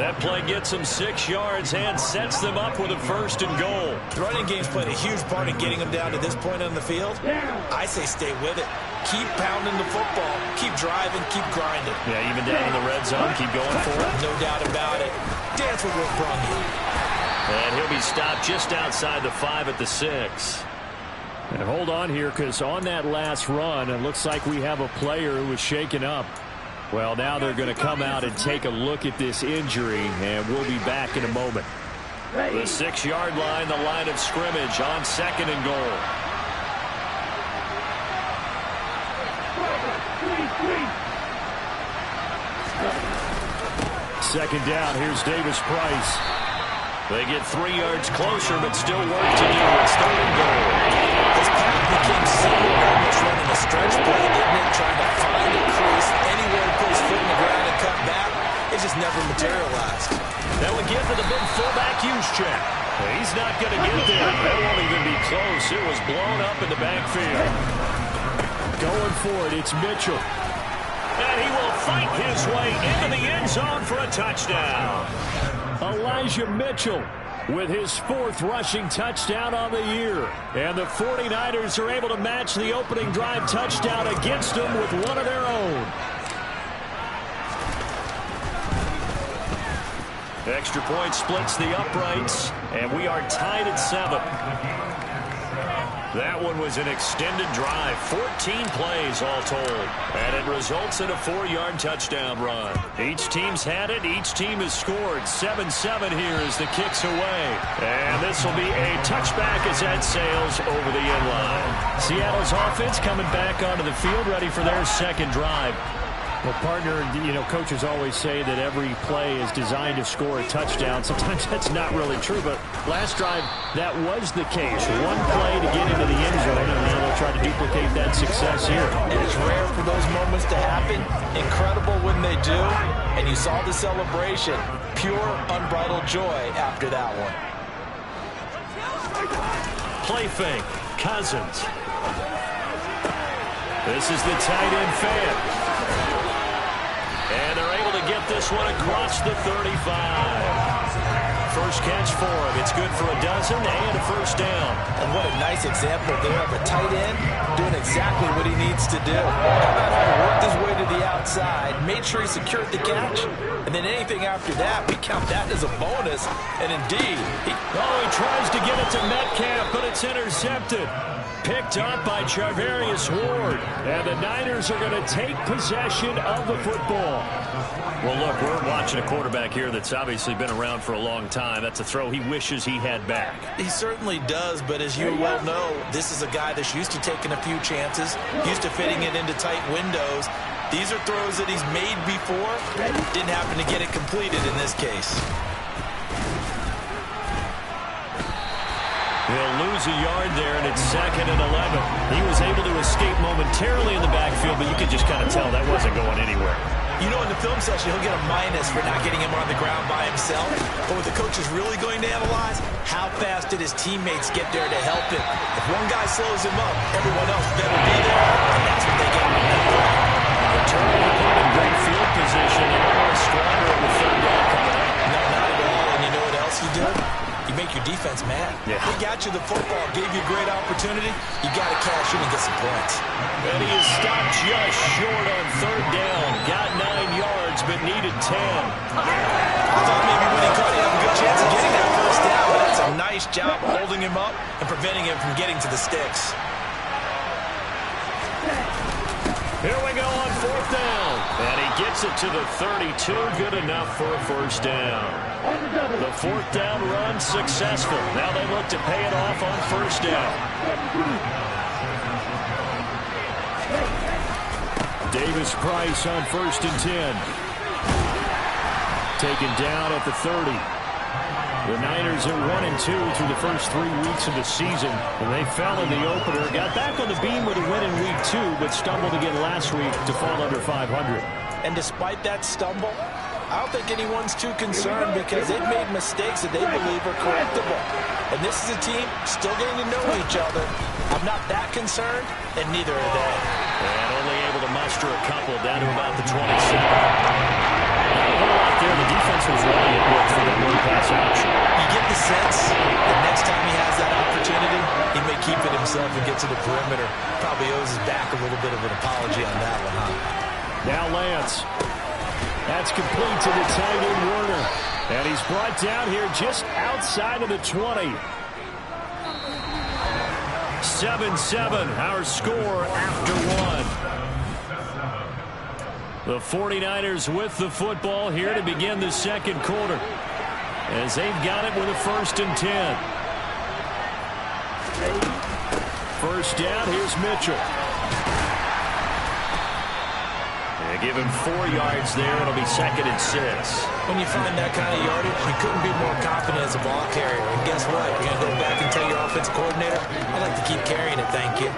That play gets him 6 yards and sets them up with a 1st and goal. The running game's played a huge part in getting them down to this point on the field. I say stay with it. Keep pounding the football. Keep driving. Keep grinding. Yeah, even down in the red zone, keep going for it. No doubt about it. Dance with what brung you. And he'll be stopped just outside the 5 at the 6. And hold on here, because on that last run, it looks like we have a player who was shaken up. Well, now they're going to come out and take a look at this injury, and we'll be back in a moment. The 6-yard line, the line of scrimmage on 2nd and goal. Second down, here's Davis-Price. They get 3 yards closer, but still work to do. It's 3rd and goal. This pass became similar to almost running a stretch play, didn't it? Trying to find a crease anywhere to put his foot in the ground and cut back. It just never materialized. That would give to the big fullback Juszczyk. He's not going to get there. That won't even be close. It was blown up in the backfield. Going for it, it's Mitchell. And he will fight his way into the end zone for a touchdown. Elijah Mitchell with his 4th rushing touchdown on the year. And the 49ers are able to match the opening drive touchdown against them with one of their own. Extra point splits the uprights, and we are tied at 7. That one was an extended drive, 14 plays all told, and it results in a 4-yard touchdown run. Each team's had it. Each team has scored. 7-7 here as the kick's away. And this will be a touchback as that sails over the end line. Seattle's offense coming back onto the field, ready for their 2nd drive. Well, partner, coaches always say that every play is designed to score a touchdown. Sometimes that's not really true, but last drive, that was the case. One play to get into the end zone, and then they'll try to duplicate that success here. And it's rare for those moments to happen. Incredible when they do. And you saw the celebration. Pure, unbridled joy after that one. Play fake. Cousins. This is the tight end fan. And they're able to get this one across the 35. First catch for him. It's good for a dozen and a 1st down. And what a nice example there of a tight end doing exactly what he needs to do. How about how he worked his way to the outside, made sure he secured the catch, and then anything after that, we count that as a bonus. And indeed, he tries to get it to Metcalf, but it's intercepted. Picked up by Charvarius Ward. And the Niners are going to take possession of the football. Well, look, we're watching a quarterback here that's obviously been around for a long time. That's a throw he wishes he had back. He certainly does, but as you well know, this is a guy that's used to taking a few chances, used to fitting it into tight windows. These are throws that he's made before. Didn't happen to get it completed in this case. He'll lose a yard there, and it's 2nd and 11. He was able to escape momentarily in the backfield, but you could just kind of tell that wasn't going anywhere. You know, in the film session, he'll get a minus for not getting him on the ground by himself. But what the coach is really going to analyze, how fast did his teammates get there to help him? If one guy slows him up, everyone else better be there, and that's what they got on that play. Returning the punt in great field position, and more stronger in the 3rd down coming up. No, not at all. And you know what else you do? You make your defense mad. Yeah. They got you the football, gave you a great opportunity. You got to cash in and get some points. And he is stopped just short on 3rd down. Got 9 yards, but needed 10. I thought maybe when he caught it, he had a good chance of getting that 1st down, but that's a nice job holding him up and preventing him from getting to the sticks. Here we go on 4th down. And he gets it to the 32. Good enough for a first down. The fourth down run successful. Now they look to pay it off on first down. Davis Price on 1st and 10. Taken down at the 30. The Niners are 1-2 through the first 3 weeks of the season. And they fell in the opener. Got back on the beam with a win in week 2, but stumbled again last week to fall under 500. And despite that stumble, I don't think anyone's too concerned because they've made mistakes that they believe are correctable. And this is a team still getting to know each other. I'm not that concerned, and neither are they. And only able to muster a couple down to about the 27. There, the defense was running it for the one pass option. You get the sense that next time he has that opportunity, he may keep it himself and get to the perimeter. Probably owes his back a little bit of an apology on that one, huh? Now Lance. That's complete to the tight end Werner. And he's brought down here just outside of the 20. 7-7, our score after one. The 49ers with the football here to begin the second quarter, as they've got it with a 1st and 10. First down, here's Mitchell. They give him 4 yards there. It'll be 2nd and 6. When you find that kind of yardage, you couldn't be more confident as a ball carrier. And guess what? You're going to go back and tell your offensive coordinator, I'd like to keep carrying it, thank you.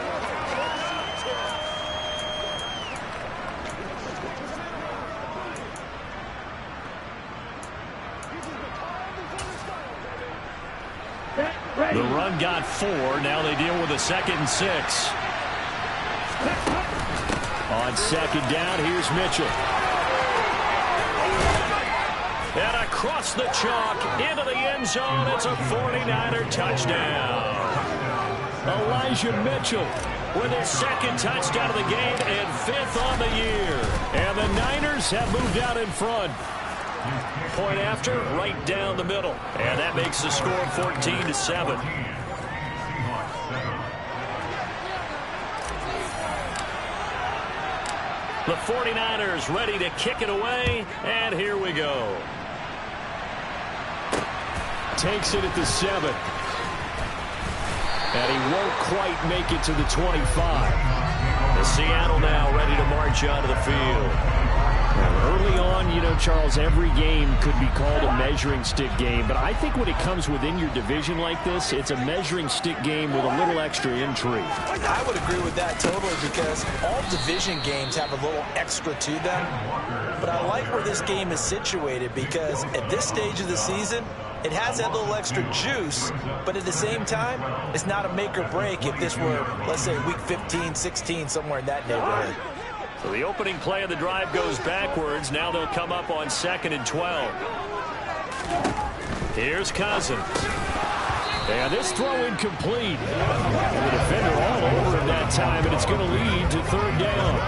The run got 4. Now they deal with a 2nd and 6. On 2nd down, here's Mitchell. And across the chalk into the end zone. It's a 49er touchdown. Elijah Mitchell with his 2nd touchdown of the game and 5th on the year. And the Niners have moved out in front. Point after, right down the middle. And that makes the score 14-7. The 49ers ready to kick it away, and here we go. Takes it at the 7. And he won't quite make it to the 25. The Seattle now ready to march onto the field. Early on, you know, Charles, every game could be called a measuring stick game. But I think when it comes within your division like this, it's a measuring stick game with a little extra intrigue. I would agree with that totally because all division games have a little extra to them. But I like where this game is situated because at this stage of the season, it has that little extra juice, but at the same time, it's not a make or break if this were, let's say, week 15, 16, somewhere in that neighborhood. So the opening play of the drive goes backwards. Now they'll come up on 2nd and 12. Here's Cousins. And this throw incomplete. And the defender all over him that time, and it's going to lead to 3rd down.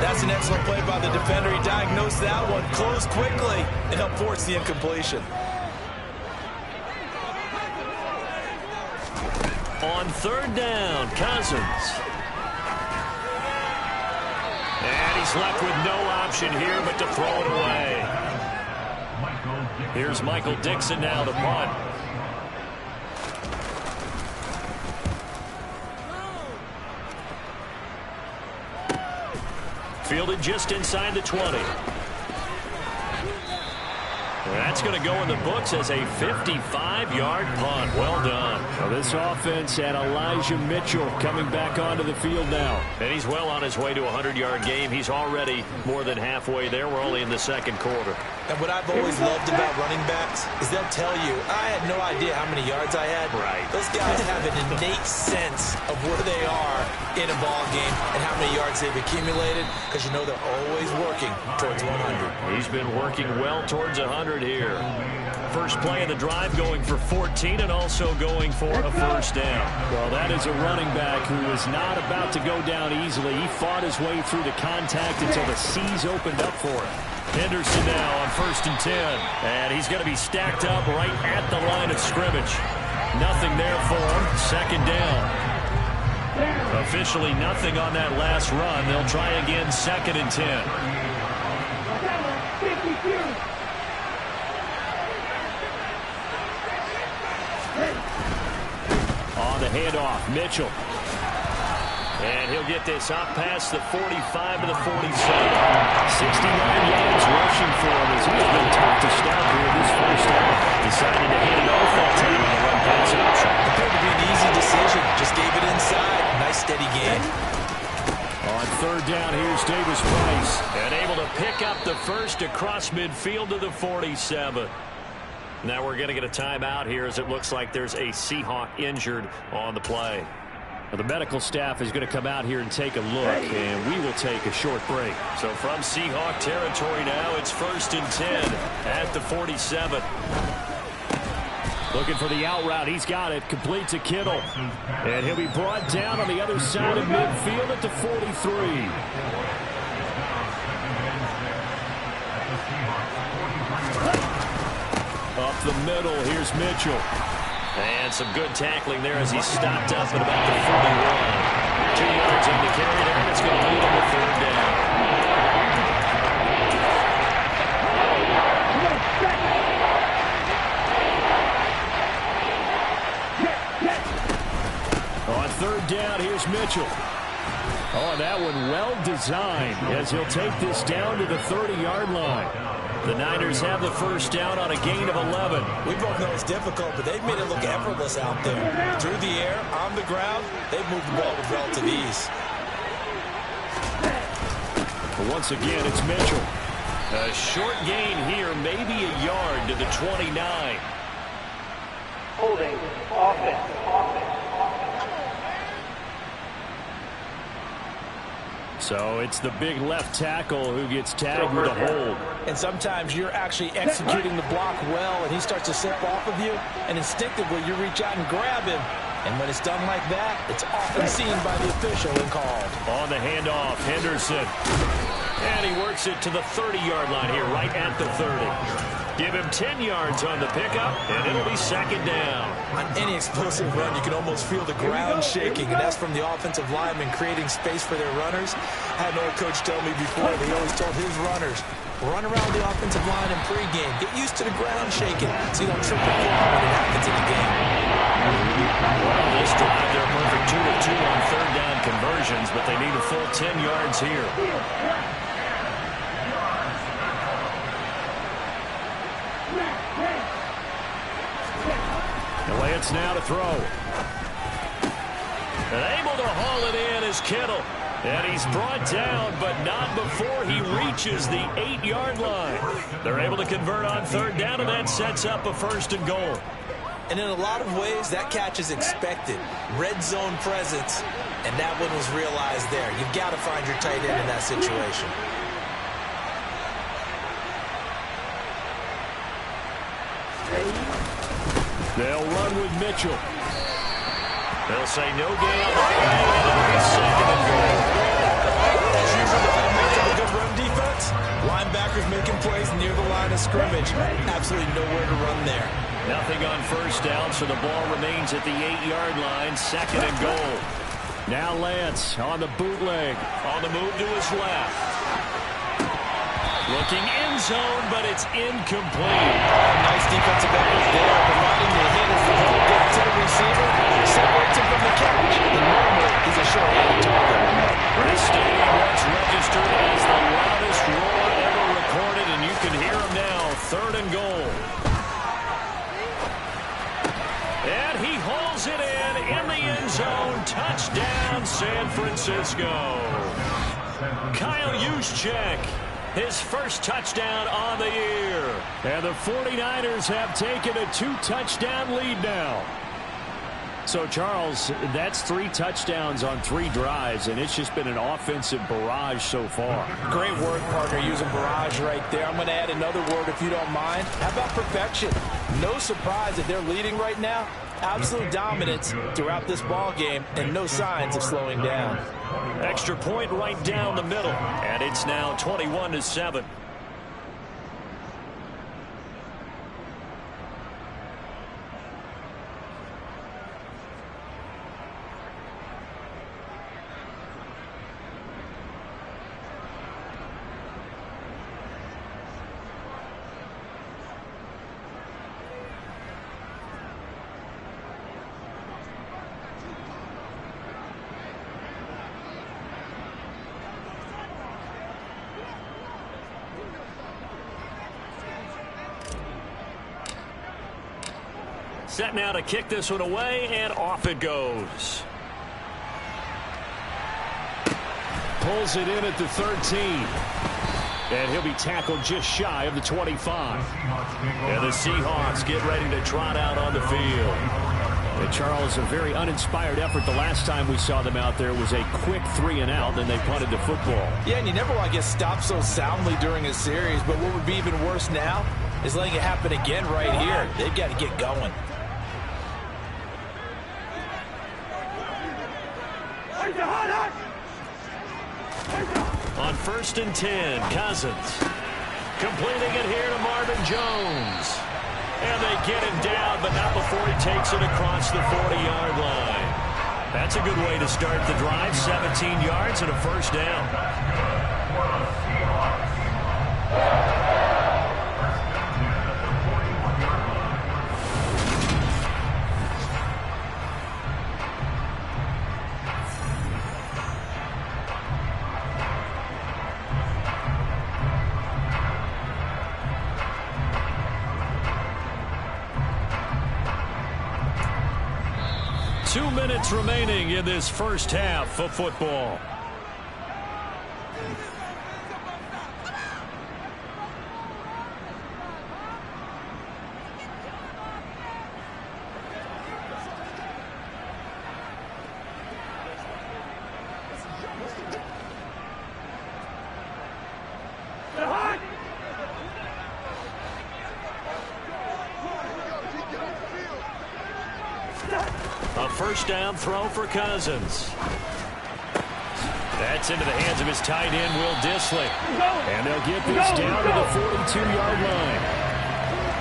That's an excellent play by the defender. He diagnosed that one, closed quickly, and helped force the incompletion. On 3rd down, Cousins. And he's left with no option here but to throw it away. Here's Michael Dixon now to punt. Fielded just inside the 20. That's going to go in the books as a 55-yard punt. Well done. Well, this offense and Elijah Mitchell coming back onto the field now. And he's well on his way to a 100-yard game. He's already more than halfway there. We're only in the 2nd quarter. And what I've always loved about running backs is they'll tell you, I had no idea how many yards I had. Right. Those guys have an innate sense of where they are in a ball game and how many yards they've accumulated because you know they're always working towards 100. He's been working well towards 100 here. First play of the drive going for 14 and also going for a first down. Well, that is a running back who is not about to go down easily. He fought his way through the contact until the seas opened up for him. Henderson now on 1st and 10. And he's going to be stacked up right at the line of scrimmage. Nothing there for him. 2nd down. Officially nothing on that last run. They'll try again, 2nd and 10. On the handoff, Mitchell. And he'll get this up past the 45 to the 47. 69 yards rushing for him as he's been tough to stop here this first half. Decided to hand it off that time on the run pass option. Appeared to be an easy decision. Just gave it inside. Nice steady gain. On 3rd down, here's Davis Price. And able to pick up the first across midfield to the 47. Now we're going to get a timeout here as it looks like there's a Seahawk injured on the play. Well, the medical staff is going to come out here and take a look, and we will take a short break. So from Seahawk territory now, it's 1st and 10 at the 47. Looking for the out route. He's got it. Complete to Kittle. And he'll be brought down on the other side of midfield at the 43. Up the middle, here's Mitchell. And some good tackling there as he stopped up at about the 41. 2 yards on the carry there, and it's going to lead him to 3rd down. On 3rd down, here's Mitchell. Oh, that one well designed as he'll take this down to the 30-yard line. The Niners have the first down on a gain of 11. We both know it's difficult, but they've made it look effortless out there. Through the air, on the ground, they've moved the ball with relative ease. But once again, it's Mitchell. A short gain here, maybe a yard to the 29. Holding. Offense. So it's the big left tackle who gets tagged with a hold. And sometimes you're actually executing the block well, and he starts to slip off of you, and instinctively you reach out and grab him. And when it's done like that, it's often seen by the official and called. On the handoff, Henderson. And he works it to the 30-yard line here, right at the 30. Give him 10 yards on the pickup, and it'll be 2nd down. On any explosive run, you can almost feel the ground shaking, and that's from the offensive linemen creating space for their runners. I had an old coach tell me before, he always told his runners, run around the offensive line in pregame. Get used to the ground shaking so you don't trip and fall when it happens in the game. Well, this drive, they're perfect 2 of 2 on 3rd down conversions, but they need a full 10 yards here. Lance now to throw. And able to haul it in is Kittle. And he's brought down, but not before he reaches the 8-yard line. They're able to convert on 3rd down, and that sets up a 1st and goal. And in a lot of ways, that catch is expected. Red zone presence, and that one was realized there. You've got to find your tight end in that situation. They'll run with Mitchell. They'll say no gain on the play, and it'll be 2nd and goal. As usual, the hallmarks of a good run defense, linebackers making plays near the line of scrimmage. Absolutely nowhere to run there. Nothing on 1st down, so the ball remains at the 8-yard line, 2nd and goal. Now Lance on the bootleg. On the move to his left. Looking end zone, but it's incomplete. Nice defensive effort there, providing the hit as the ball gets to the receiver, separates him from the catch, and normally he's a short target. This stadium was registered as the loudest roar ever recorded, and you can hear him now, 3rd and goal. And he hauls it in the end zone. Touchdown, San Francisco. Kyle Juszczyk. His first touchdown on the year. And the 49ers have taken a 2-touchdown lead now. So, Charles, that's 3 touchdowns on 3 drives, and it's just been an offensive barrage so far. Great work, partner, using barrage right there. I'm going to add another word if you don't mind. How about perfection? No surprise that they're leading right now. Absolute dominance throughout this ball game, and no signs of slowing down. Extra point right down the middle, and it's now 21-7. Set now to kick this one away, and off it goes. Pulls it in at the 13. And he'll be tackled just shy of the 25. And the Seahawks get ready to trot out on the field. And Charles, a very uninspired effort the last time we saw them out there. Was a quick 3-and-out, then they punted the football. Yeah, and you never want to get stopped so soundly during a series, but what would be even worse now is letting it happen again right here. They've got to get going. On 1st and 10, Cousins. Completing it here to Marvin Jones. And they get him down, but not before he takes it across the 40-yard line. That's a good way to start the drive. 17 yards and a first down. 2 minutes remaining in this first half of football. A first down throw for Cousins. That's into the hands of his tight end, Will Dissly. And they'll get this down to the 42-yard line.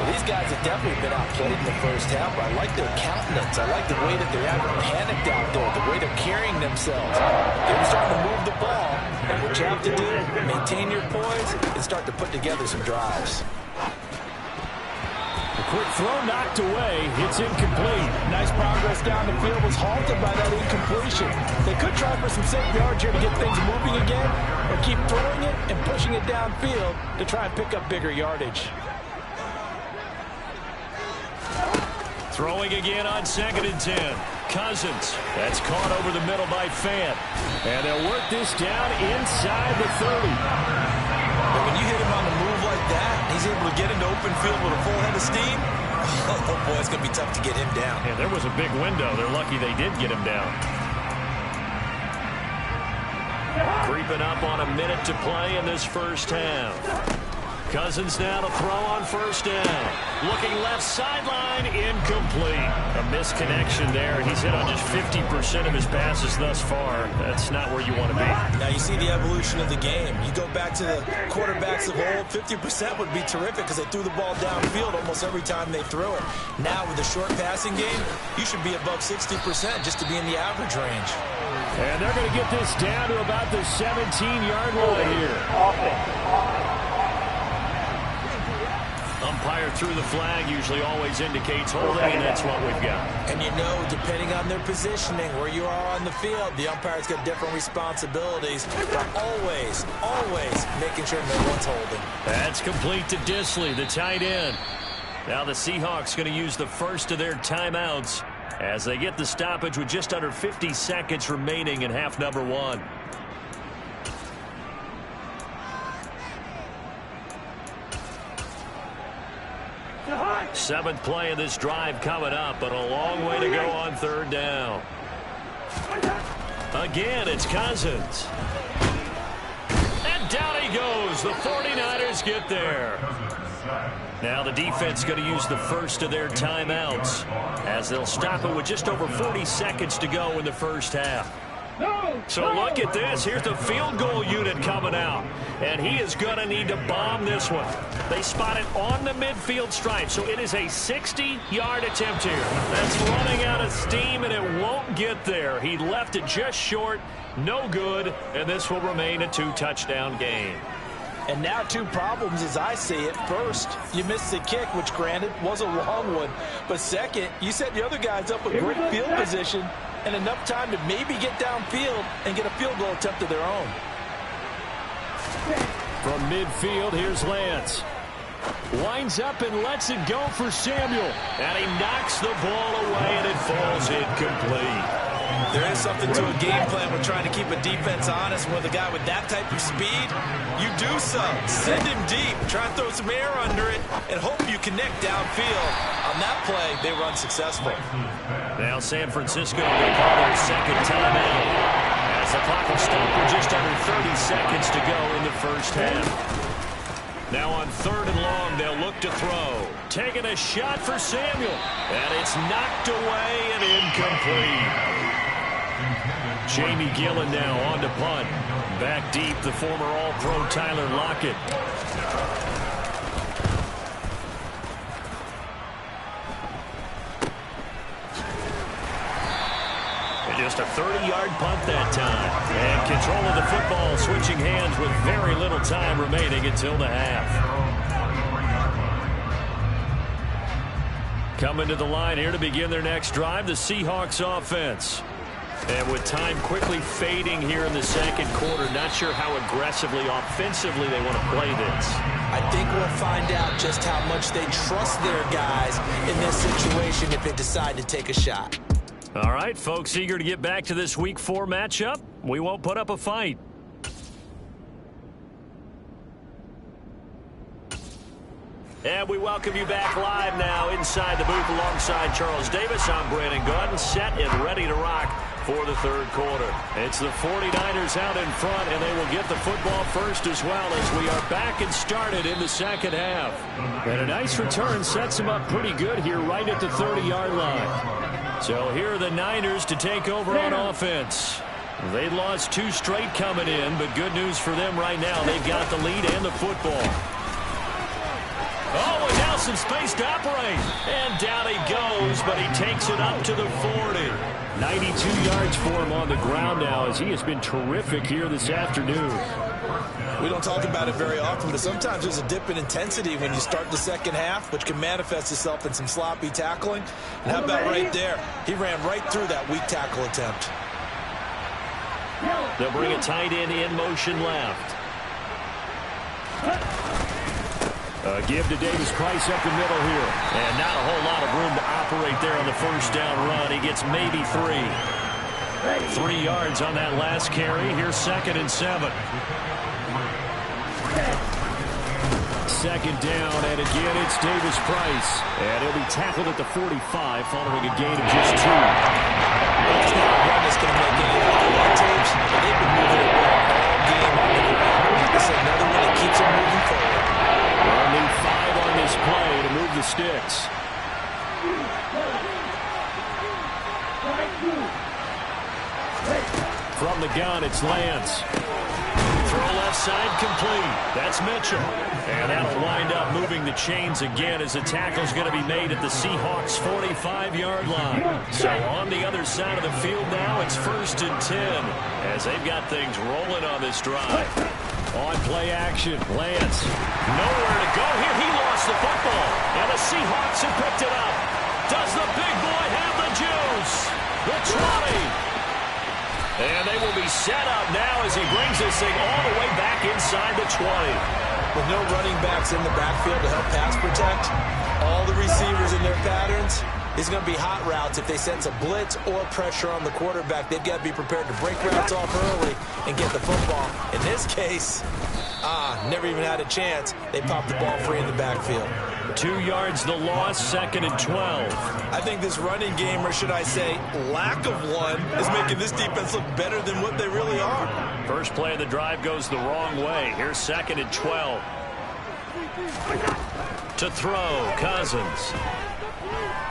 Well, these guys have definitely been outplayed in the first half, but I like their countenance. I like the way that they're having panicked out there, the way they're carrying themselves. They're starting to move the ball, and what you have to do, maintain your poise and start to put together some drives. Quick throw knocked away. It's incomplete. Nice progress down the field was halted by that incompletion. They could try for some safe yards here to get things moving again, or keep throwing it and pushing it downfield to try and pick up bigger yardage. Throwing again on 2nd and 10. Cousins. That's caught over the middle by Fant. And they'll work this down inside the 30. But when you hit him on the move like that, he's able to get into open field with a full head of steam. Oh, boy, it's going to be tough to get him down. Yeah, there was a big window. They're lucky they did get him down. Creeping up on a minute to play in this first half. Cousins now to throw on first down. Looking left sideline, incomplete. A misconnection there. He's hit on just 50% of his passes thus far. That's not where you want to be. Now you see the evolution of the game. You go back to the quarterbacks of old, 50% would be terrific because they threw the ball downfield almost every time they threw it. Now with the short passing game, you should be above 60% just to be in the average range. And they're going to get this down to about the 17-yard line here. Umpire threw the flag, usually always indicates holding, and that's what we've got. And you know, depending on their positioning, where you are on the field, the umpire's got different responsibilities, but always making sure no one's holding. That's complete to Dissly, the tight end. Now the Seahawks going to use the first of their timeouts as they get the stoppage with just under 50 seconds remaining in half number one. Seventh play of this drive coming up, but a long way to go on third down. Again, it's Cousins. And down he goes. The 49ers get there. Now the defense going to use the first of their timeouts as they'll stop it with just over 40 seconds to go in the first half. So look at this. Here's the field goal unit coming out. And he is going to need to bomb this one. They spot it on the midfield stripe. So it is a 60-yard attempt here. That's running out of steam, and it won't get there. He left it just short. No good. And this will remain a two-touchdown game. And now two problems as I see it. First, you missed the kick, which granted was a long one. But second, you set the other guys up with great field position and enough time to maybe get downfield and get a field goal attempt of their own. From midfield, here's Lance. Winds up and lets it go for Samuel. And he knocks the ball away, and it falls incomplete. There is something to a game plan with trying to keep a defense honest. With a guy with that type of speed, you do so. Send him deep. Try and throw some air under it and hope you connect downfield. On that play, they run successful. Now San Francisco will call their second timeout as the clock will stop with just under 30 seconds to go in the first half. Now on 3rd and long, they'll look to throw. Taking a shot for Samuel. And it's knocked away and incomplete. Jamie Gillen now on to punt. Back deep, the former All-Pro Tyler Lockett. And just a 30-yard punt that time. And control of the football switching hands with very little time remaining until the half. Coming to the line here to begin their next drive, the Seahawks offense. And with time quickly fading here in the second quarter, not sure how aggressively, offensively they want to play this. I think we'll find out just how much they trust their guys in this situation if they decide to take a shot. All right, folks, eager to get back to this Week 4 matchup. We won't put up a fight. And we welcome you back live now inside the booth alongside Charles Davis. I'm Brandon Gaudin, set and ready to rock for the third quarter. It's the 49ers out in front, and they will get the football first as well as we are back and started in the second half. And a nice return sets them up pretty good here right at the 30-yard line. So here are the Niners to take over on offense. They lost 2 straight coming in, but good news for them right now. They've got the lead and the football. Oh, and now some space to operate. And down he goes, but he takes it up to the 40. 92 yards for him on the ground now as he has been terrific here this afternoon. We don't talk about it very often, but sometimes there's a dip in intensity when you start the second half, which can manifest itself in some sloppy tackling. And how about right there? He ran right through that weak tackle attempt. They'll bring a tight end in motion left. Give to Davis Price up the middle here. And not a whole lot of room to operate there on the first down run. He gets maybe 3. 3 yards on that last carry. Here's 2nd and 7. Second down, and again it's Davis Price. And he'll be tackled at the 45 following a gain of just 2. It's not a run that's going to make any of the tapes. They've been moving it well all game on the ground. This is another one that keeps them moving forward. We'll need 5 on this play to move the sticks. From the gun, it's Lance. Throw left side complete. That's Mitchell. And that'll wind up moving the chains again as the tackle's going to be made at the Seahawks' 45-yard line. So on the other side of the field now, it's 1st and 10 as they've got things rolling on this drive. On play action, Lance. Nowhere to go here. He lost the football. And the Seahawks have picked it up. Does the big boy have the juice? The 20. And they will be set up now as he brings this thing all the way back inside the 20. With no running backs in the backfield to help pass protect, all the receivers in their patterns, it's going to be hot routes. If they sense a blitz or pressure on the quarterback, they've got to be prepared to break routes off early and get the football. In this case, never even had a chance. They popped the ball free in the backfield. 2 yards the loss, 2nd and 12. I think this running game, or should I say lack of one, is making this defense look better than what they really are. First play of the drive goes the wrong way. Here's 2nd and 12. To throw, Cousins.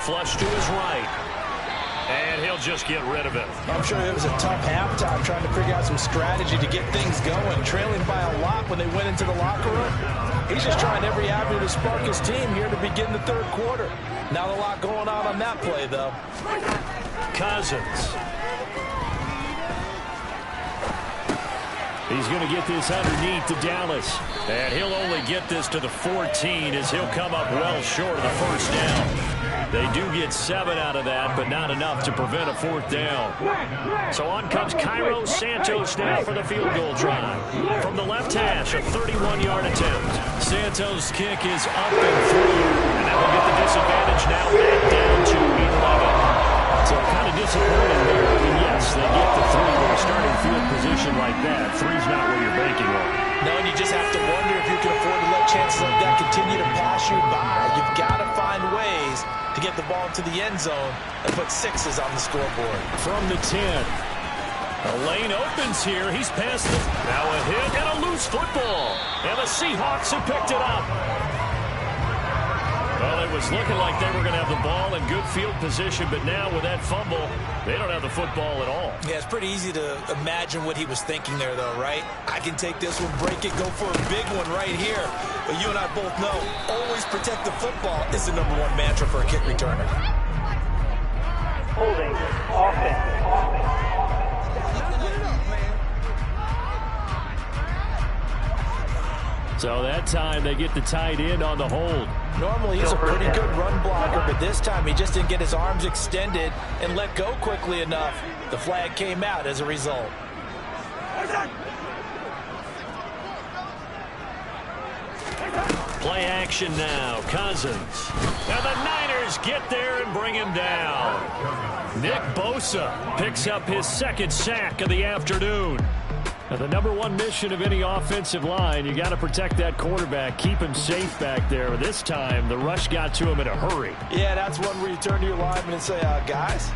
Flush to his right. And he'll just get rid of it. I'm sure it was a tough halftime trying to figure out some strategy to get things going. Trailing by a lot when they went into the locker room. He's just trying every avenue to spark his team here to begin the third quarter. Not a lot going on that play, though. Cousins. He's going to get this underneath to Dallas. And he'll only get this to the 14 as he'll come up well short of the first down. They do get 7 out of that, but not enough to prevent a 4th down. So on comes Cairo Santos now for the field goal drive. From the left hash, a 31-yard attempt. Santos' kick is up and through, and that will get the disadvantage now back down to 11. So kind of disappointing there. I mean, yes, they get the 3 with a starting field position like that. 3's not what you're banking on. No, and you just have to wonder if you can afford to let chances like that continue to pass you by. You've got to find ways to get the ball to the end zone and put 6s on the scoreboard. From the 10. A lane opens here. He's past it. Now a hit and a loose football. And the Seahawks have picked it up. Well, it was looking like they were going to have the ball in good field position, but now with that fumble, they don't have the football at all. Yeah, it's pretty easy to imagine what he was thinking there, though, right? I can take this one, break it, go for a big one right here. But you and I both know, always protect the football is the #1 mantra for a kick returner. Holding. Offense. So that time they get the tight end on the hold. Normally he's a pretty good run blocker, but this time he just didn't get his arms extended and let go quickly enough. The flag came out as a result. Play action now. Cousins. And the Niners get there and bring him down. Nick Bosa picks up his 2nd sack of the afternoon. Now, the #1 mission of any offensive line, you got to protect that quarterback, keep him safe back there. This time, the rush got to him in a hurry. Yeah, that's one where you turn to your lineman and say, guys,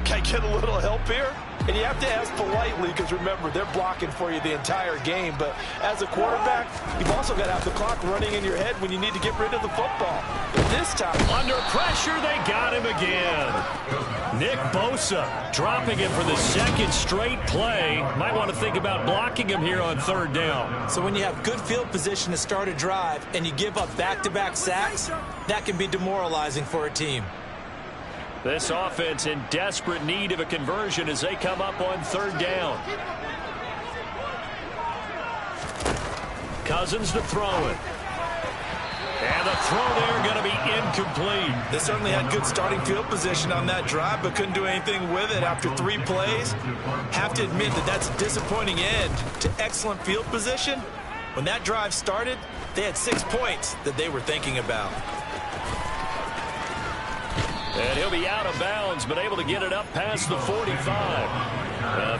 can I get a little help here? And you have to ask politely because, remember, they're blocking for you the entire game. But as a quarterback, you've also got to have the clock running in your head when you need to get rid of the football. But this time, under pressure, they got him again. Nick Bosa dropping him for the 2nd straight play. Might want to think about blocking him here on 3rd down. So when you have good field position to start a drive and you give up back-to-back sacks, that can be demoralizing for a team. This offense in desperate need of a conversion as they come up on 3rd down. Cousins to throw it. And the throw there going to be incomplete. They certainly had good starting field position on that drive, but couldn't do anything with it after 3 plays. Have to admit that that's a disappointing end to excellent field position. When that drive started, they had 6 points that they were thinking about. And he'll be out of bounds, but able to get it up past the 45.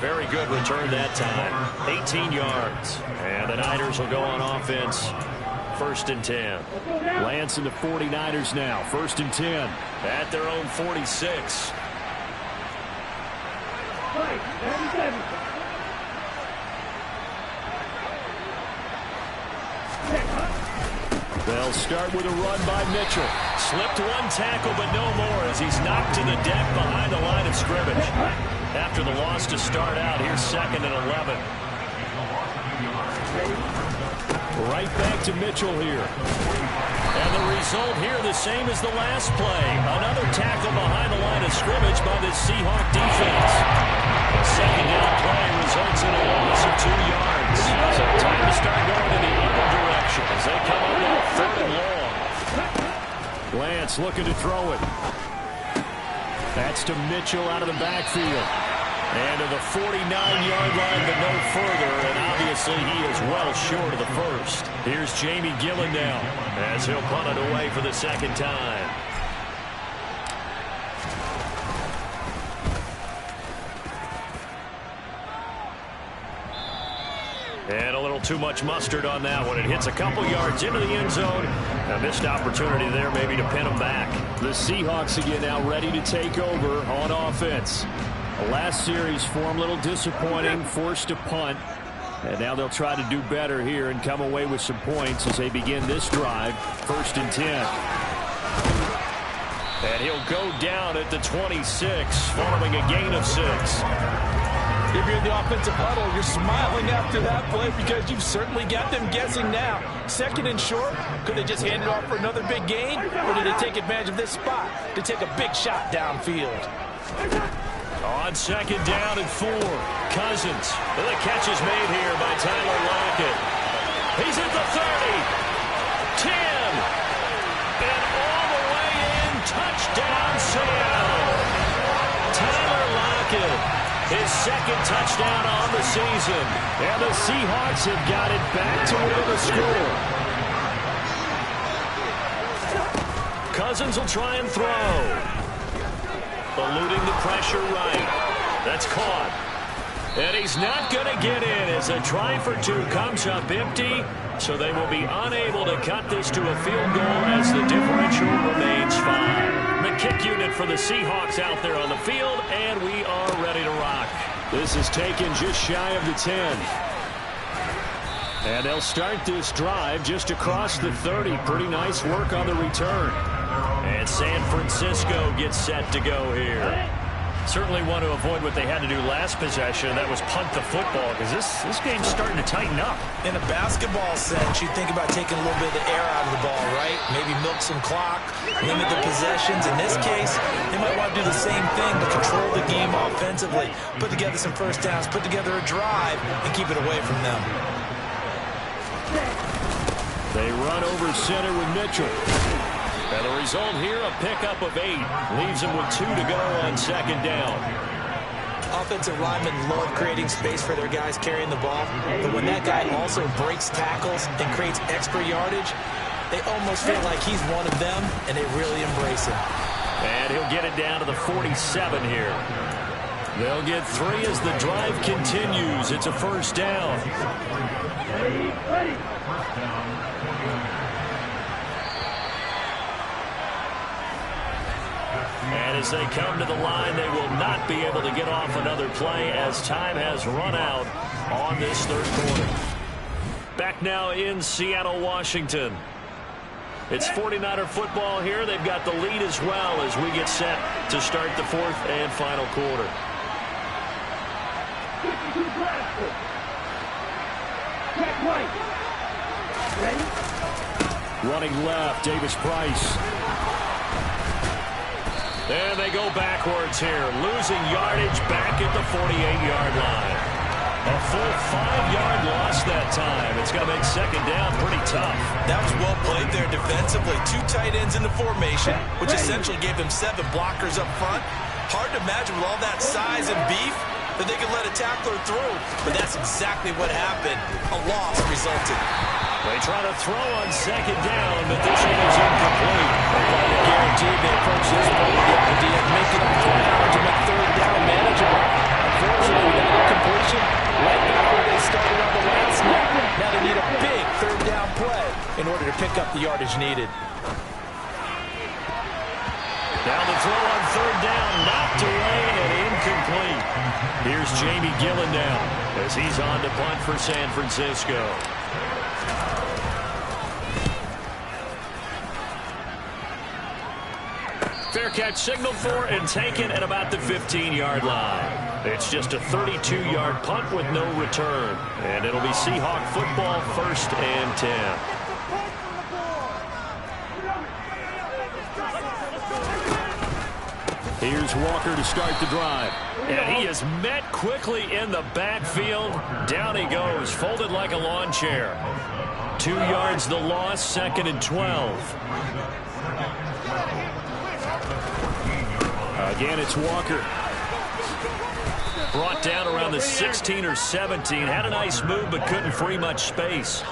Very good return that time. 18 yards. And the Niners will go on offense. 1st and 10. Lance and the 49ers now. 1st and 10. At their own 46. They'll start with a run by Mitchell. Slipped 1 tackle, but no more as he's knocked to the deck behind the line of scrimmage. After the loss to start out, here's 2nd and 11. Right back to Mitchell here. And the result here the same as the last play. Another tackle behind the line of scrimmage by the Seahawk defense. The 2nd down play results in a loss of 2 yards. So time to start going in the other direction as they come up on 3rd and long. Lance looking to throw it. That's to Mitchell out of the backfield. And to the 49-yard line, but no further. And obviously he is well short of the 1st. Here's Jamie Gillen now as he'll punt it away for the 2nd time. And a little too much mustard on that one. It hits a couple yards into the end zone. A missed opportunity there maybe to pin them back. The Seahawks again now ready to take over on offense. The last series for them a little disappointing, forced to punt. And now they'll try to do better here and come away with some points as they begin this drive. 1st and 10. And he'll go down at the 26 following a gain of 6. If you're in the offensive huddle, you're smiling after that play because you've certainly got them guessing now. 2nd and short, could they just hand it off for another big gain? Or did they take advantage of this spot to take a big shot downfield? On 2nd down and 4, Cousins. And the catch is made here by Tyler Lockett. He's at the 30, 10, and all the way in, touchdown. Seattle. Tyler Lockett, his second touchdown on the season. And the Seahawks have got it back to within the score. Cousins will try and throw. Eluding the pressure right. That's caught. And he's not going to get in as a try for two comes up empty. So they will be unable to cut this to a field goal as the differential remains 5. The kick unit for the Seahawks out there on the field, and we are ready to rock. This is taken just shy of the 10. And they'll start this drive just across the 30. Pretty nice work on the return. And San Francisco gets set to go here. Certainly want to avoid what they had to do last possession, and that was punt the football, because this game's starting to tighten up. In a basketball sense, you think about taking a little bit of the air out of the ball, right? Maybe milk some clock, limit the possessions. In this case, they might want to do the same thing to control the game offensively, put together some first downs, put together a drive, and keep it away from them. They run over center with Mitchell. And the result here, a pickup of 8. Leaves them with 2 to go on second down. Offensive linemen love creating space for their guys carrying the ball. But when that guy also breaks tackles and creates extra yardage, they almost feel like he's one of them, and they really embrace him. And he'll get it down to the 47 here. They'll get 3 as the drive continues. It's a first down. And as they come to the line, they will not be able to get off another play as time has run out on this third quarter. Back now in Seattle, Washington. It's 49er football here. They've got the lead as well as we get set to start the fourth and final quarter. Running left, Davis Price. And they go backwards here, losing yardage back at the 48-yard line. A full 5-yard loss that time. It's going to make second down pretty tough. That was well played there defensively. 2 tight ends in the formation, which essentially gave them 7 blockers up front. Hard to imagine with all that size and beef that they could let a tackler through. But that's exactly what happened. A loss resulted. They try to throw on second down, but this one is incomplete. Guaranteed they approach this point with the idea of making up ground to make third down manageable. Unfortunately, with that incompletion, right back where they started on the last snap. Now they need a big third down play in order to pick up the yardage needed. Now the throw on third down, knocked away and incomplete. Here's Jamie Gillen now as he's on to punt for San Francisco. Fair catch signaled for and taken at about the 15-yard line. It's just a 32-yard punt with no return. And it'll be Seahawk football, 1st and 10. Here's Walker to start the drive. And he is met quickly in the backfield. Down he goes, folded like a lawn chair. 2 yards the loss, 2nd and 12. Again, it's Walker. Brought down around the 16 or 17. Had a nice move, but couldn't free much space.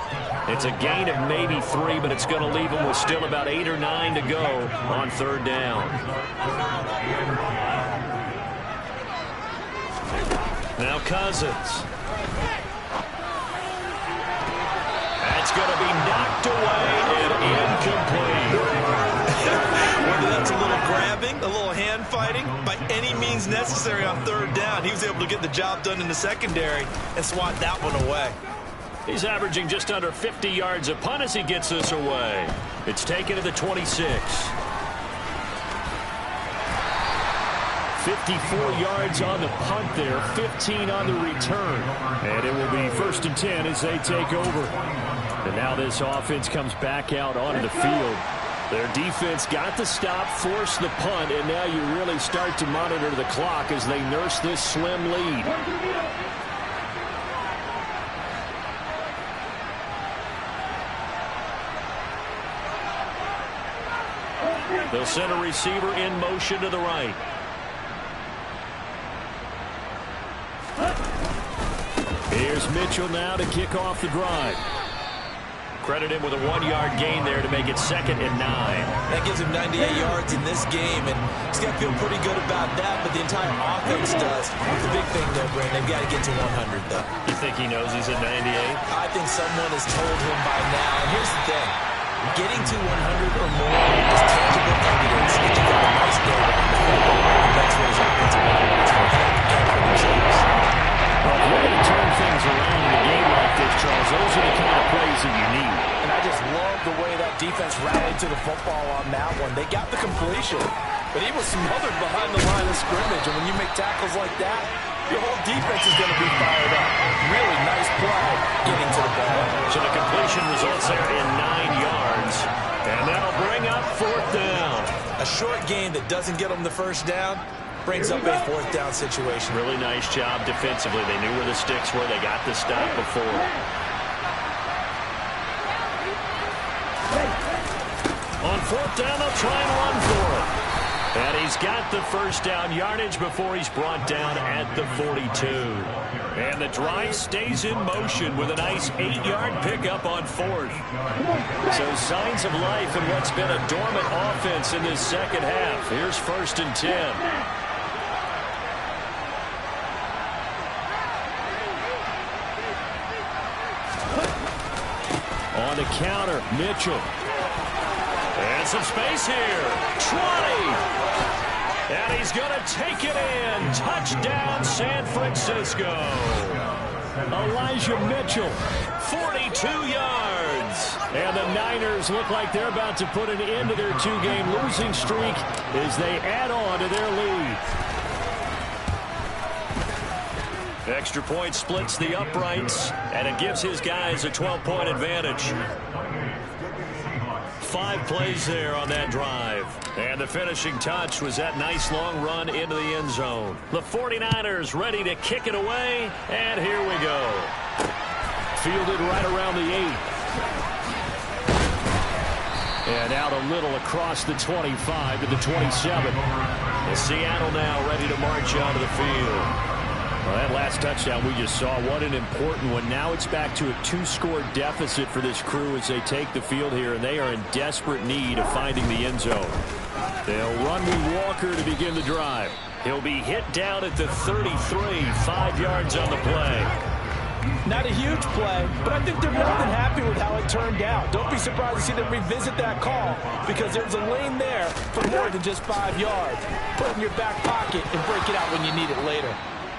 It's a gain of maybe 3, but it's going to leave him with still about 8 or 9 to go on third down. Now Cousins. That's going to be knocked away and incomplete. Whether that's a little grabbing, a little hand fighting, by any means necessary on third down, he was able to get the job done in the secondary and swat that one away. He's averaging just under 50 yards a punt as he gets this away. It's taken to the 26. 54 yards on the punt there, 15 on the return. And it will be 1st and 10 as they take over. And now this offense comes back out onto the field. Their defense got the stop, forced the punt, and now you really start to monitor the clock as they nurse this slim lead. They'll send a receiver in motion to the right. Here's Mitchell now to kick off the drive. Credit him with a 1-yard gain there to make it 2nd and 9. That gives him 98 yards in this game, and he's got to feel pretty good about that, but the entire offense does. The big thing, though, Brandon, they've got to get to 100, though. You think he knows he's at 98? I think someone has told him by now. And here's the thing. Getting to 100 or more is tangible evidence that you've got a nice day running the football. And that's what his offensive line wants for him and for themselves. Well, if you're going to turn things around in a game like this, Charles, those are the kind of plays that you need. And I just love the way that defense rallied to the football on that one. They got the completion, but he was smothered behind the line of scrimmage. And when you make tackles like that, your whole defense is going to be fired up. Really nice play getting to the ball. So the completion results there in 9 yards. And that'll bring up 4th down. A short game that doesn't get them the first down brings up a 4th down situation. Really nice job defensively. They knew where the sticks were. They got the stop before. On 4th down, they'll try and run for it. And he's got the first down yardage before he's brought down at the 42. And the drive stays in motion with a nice 8-yard pickup on 4th. So signs of life in what's been a dormant offense in this second half. Here's 1st and 10. On the counter, Mitchell. And some space here. 20. And he's going to take it in. Touchdown, San Francisco. Elijah Mitchell, 42 yards. And the Niners look like they're about to put an end to their 2-game losing streak as they add on to their lead. Extra point splits the uprights, and it gives his guys a 12-point advantage. 5 plays there on that drive. And the finishing touch was that nice long run into the end zone. The 49ers ready to kick it away, and here we go. Fielded right around the 8. And out a little across the 25 to the 27. And Seattle now ready to march onto the field. Well, that last touchdown we just saw, what an important one. Now it's back to a 2-score deficit for this crew as they take the field here, and they are in desperate need of finding the end zone. They'll run with Walker to begin the drive. He'll be hit down at the 33, 5 yards on the play. Not a huge play, but I think they're more than happy with how it turned out. Don't be surprised to see them revisit that call because there's a lane there for more than just 5 yards. Put it in your back pocket and break it out when you need it later.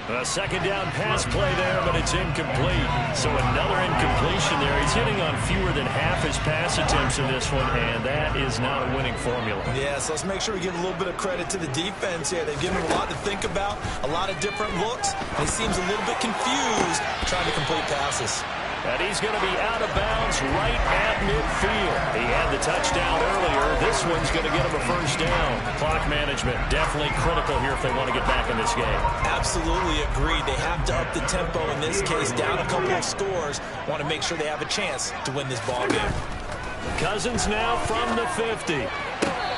A second down pass play there, but it's incomplete. So another incompletion there. He's hitting on fewer than half his pass attempts in this one, and that is not a winning formula. Yeah, so let's make sure we give a little bit of credit to the defense here. They've given him a lot to think about, a lot of different looks, and he seems a little bit confused trying to complete passes. And he's going to be out of bounds right at midfield. He had the touchdown earlier. This one's going to get him a first down. Clock management definitely critical here if they want to get back in this game. Absolutely agreed. They have to up the tempo in this case, down a couple of scores. Want to make sure they have a chance to win this ball game. Cousins now from the 50.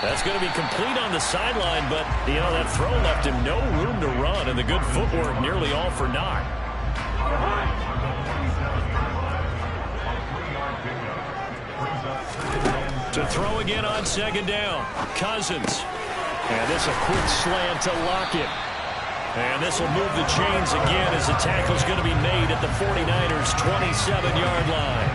That's going to be complete on the sideline, but, you know, that throw left him no room to run, and the good footwork nearly all for naught. To throw again on second down. Cousins. And this a quick slant to Lockett. And this will move the chains again as the tackle's going to be made at the 49ers' 27-yard line.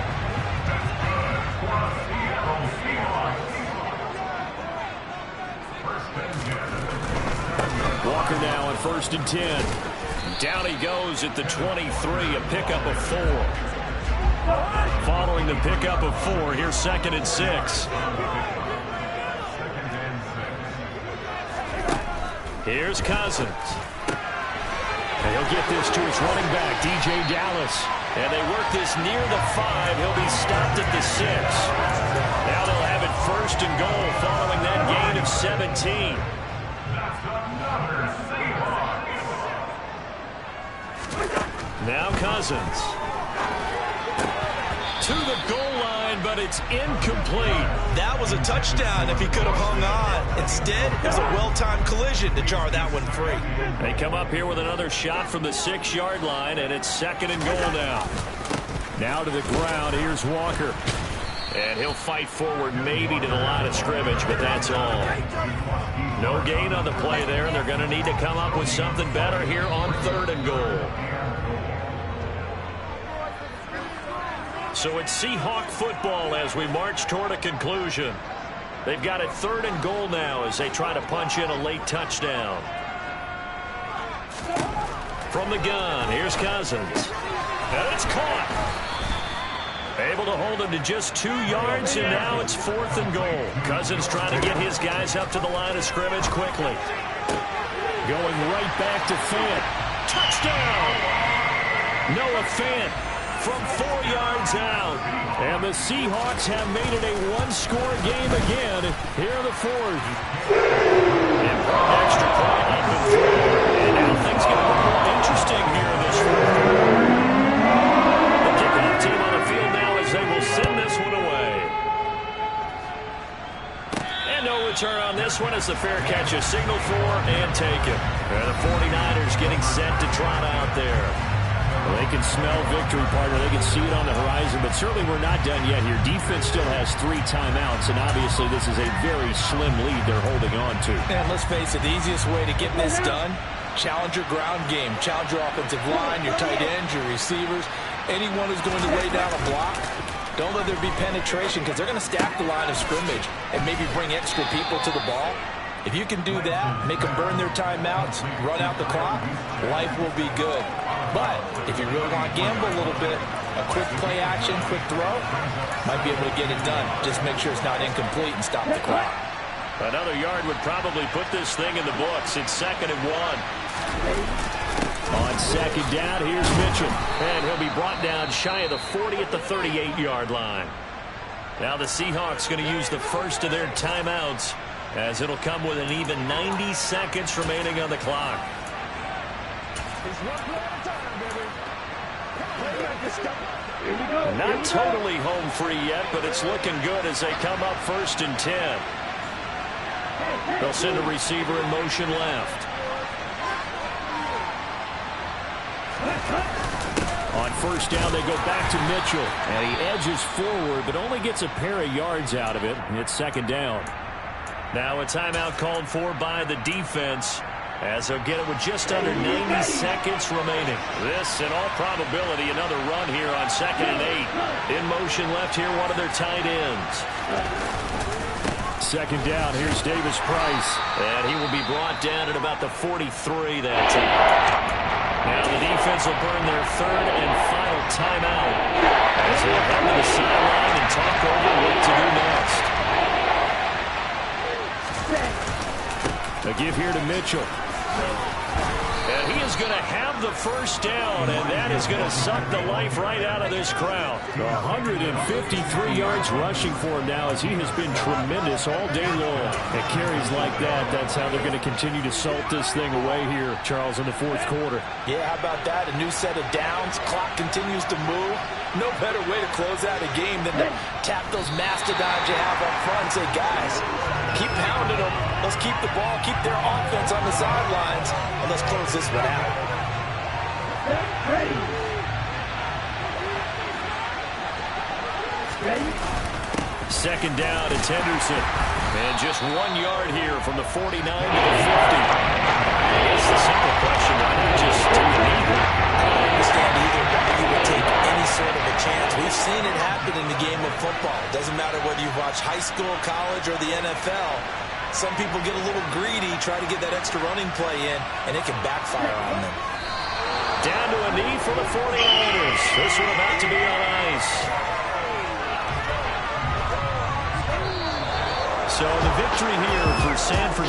Walker now on 1st and 10. Down he goes at the 23, a pickup of 4. Following the pickup of 4, here's 2nd and 6. Here's Cousins. And he'll get this to his running back, DJ Dallas. And they work this near the 5. He'll be stopped at the 6. Now they'll have it 1st and goal following that gain of 17. Now Cousins. To the goal line. line, but it's incomplete. That was a touchdown if he could have hung on. Instead, it was a well-timed collision to jar that one free. They come up here with another shot from the 6-yard line, and it's 2nd and goal now. Now to the ground. Here's Walker. And he'll fight forward maybe to the line of scrimmage, but that's all. No gain on the play there, and they're going to need to come up with something better here on 3rd and goal. So it's Seahawk football as we march toward a conclusion. They've got it 3rd and goal now as they try to punch in a late touchdown. From the gun, here's Cousins. And it's caught. Able to hold him to just 2 yards, and now it's 4th and goal. Cousins trying to get his guys up to the line of scrimmage quickly. Going right back to Fant. Touchdown! Noah Fant from 4 yards out. And the Seahawks have made it a one-score game again here in the 4th. Extra point up and through. And now things get a little more interesting here in this 4th quarter. The kickoff team on the field now as they will send this one away. And no return on this one as the fair catch is signaled for and taken. And the 49ers getting set to trot out there. Well, they can smell victory, partner. They can see it on the horizon, but certainly we're not done yet here. Defense still has 3 timeouts, and obviously this is a very slim lead they're holding on to. And let's face it, the easiest way to get this done, challenge your ground game. Challenge your offensive line, your tight ends, your receivers, anyone who's going to lay down a block. Don't let there be penetration because they're going to stack the line of scrimmage and maybe bring extra people to the ball. If you can do that, make them burn their timeouts, run out the clock, life will be good. But if you really want to gamble a little bit, a quick play action, quick throw, might be able to get it done. Just make sure it's not incomplete and stop the clock. Another yard would probably put this thing in the books. It's 2nd and 1. On 2nd down, here's Mitchell. And he'll be brought down shy of the 40 at the 38-yard line. Now the Seahawks going to use the first of their timeouts as it'll come with an even 90 seconds remaining on the clock. Not totally home free yet, but it's looking good as they come up 1st and 10. They'll send a receiver in motion left. On 1st down, they go back to Mitchell. And he edges forward, but only gets a pair of yards out of it. It's 2nd down. Now a timeout called for by the defense, as they'll get it with just under 90 seconds remaining. This, in all probability, another run here on 2nd and 8. In motion left here, one of their tight ends. 2nd down, here's Davis Price. And he will be brought down at about the 43 that time. Now the defense will burn their 3rd and final timeout as they'll head to the sideline and talk over what to do next. A give here to Mitchell. And he is going to have the 1st down, and that is going to suck the life right out of this crowd. 153 yards rushing for him now as he has been tremendous all day long. At carries like that, that's how they're going to continue to salt this thing away here, Charles, in the 4th quarter. Yeah, how about that? A new set of downs. Clock continues to move. No better way to close out a game than to tap those mastodons you have up front and say, guys, keep pounding them. Let's keep the ball, keep their offense on the sidelines, and let's close this one out. Ready? 2nd down, it's Henderson. And just 1 yard here from the 49 to the 50. I guess the simple question, why not just take it either? I don't understand either why you would take any sort of a chance. We've seen it happen in the game of football. It doesn't matter whether you watch high school, college, or the NFL. Some people get a little greedy, try to get that extra running play in, and it can backfire on them. Down to a knee for the 49ers. This one about to be on ice. So the victory here for San Francisco.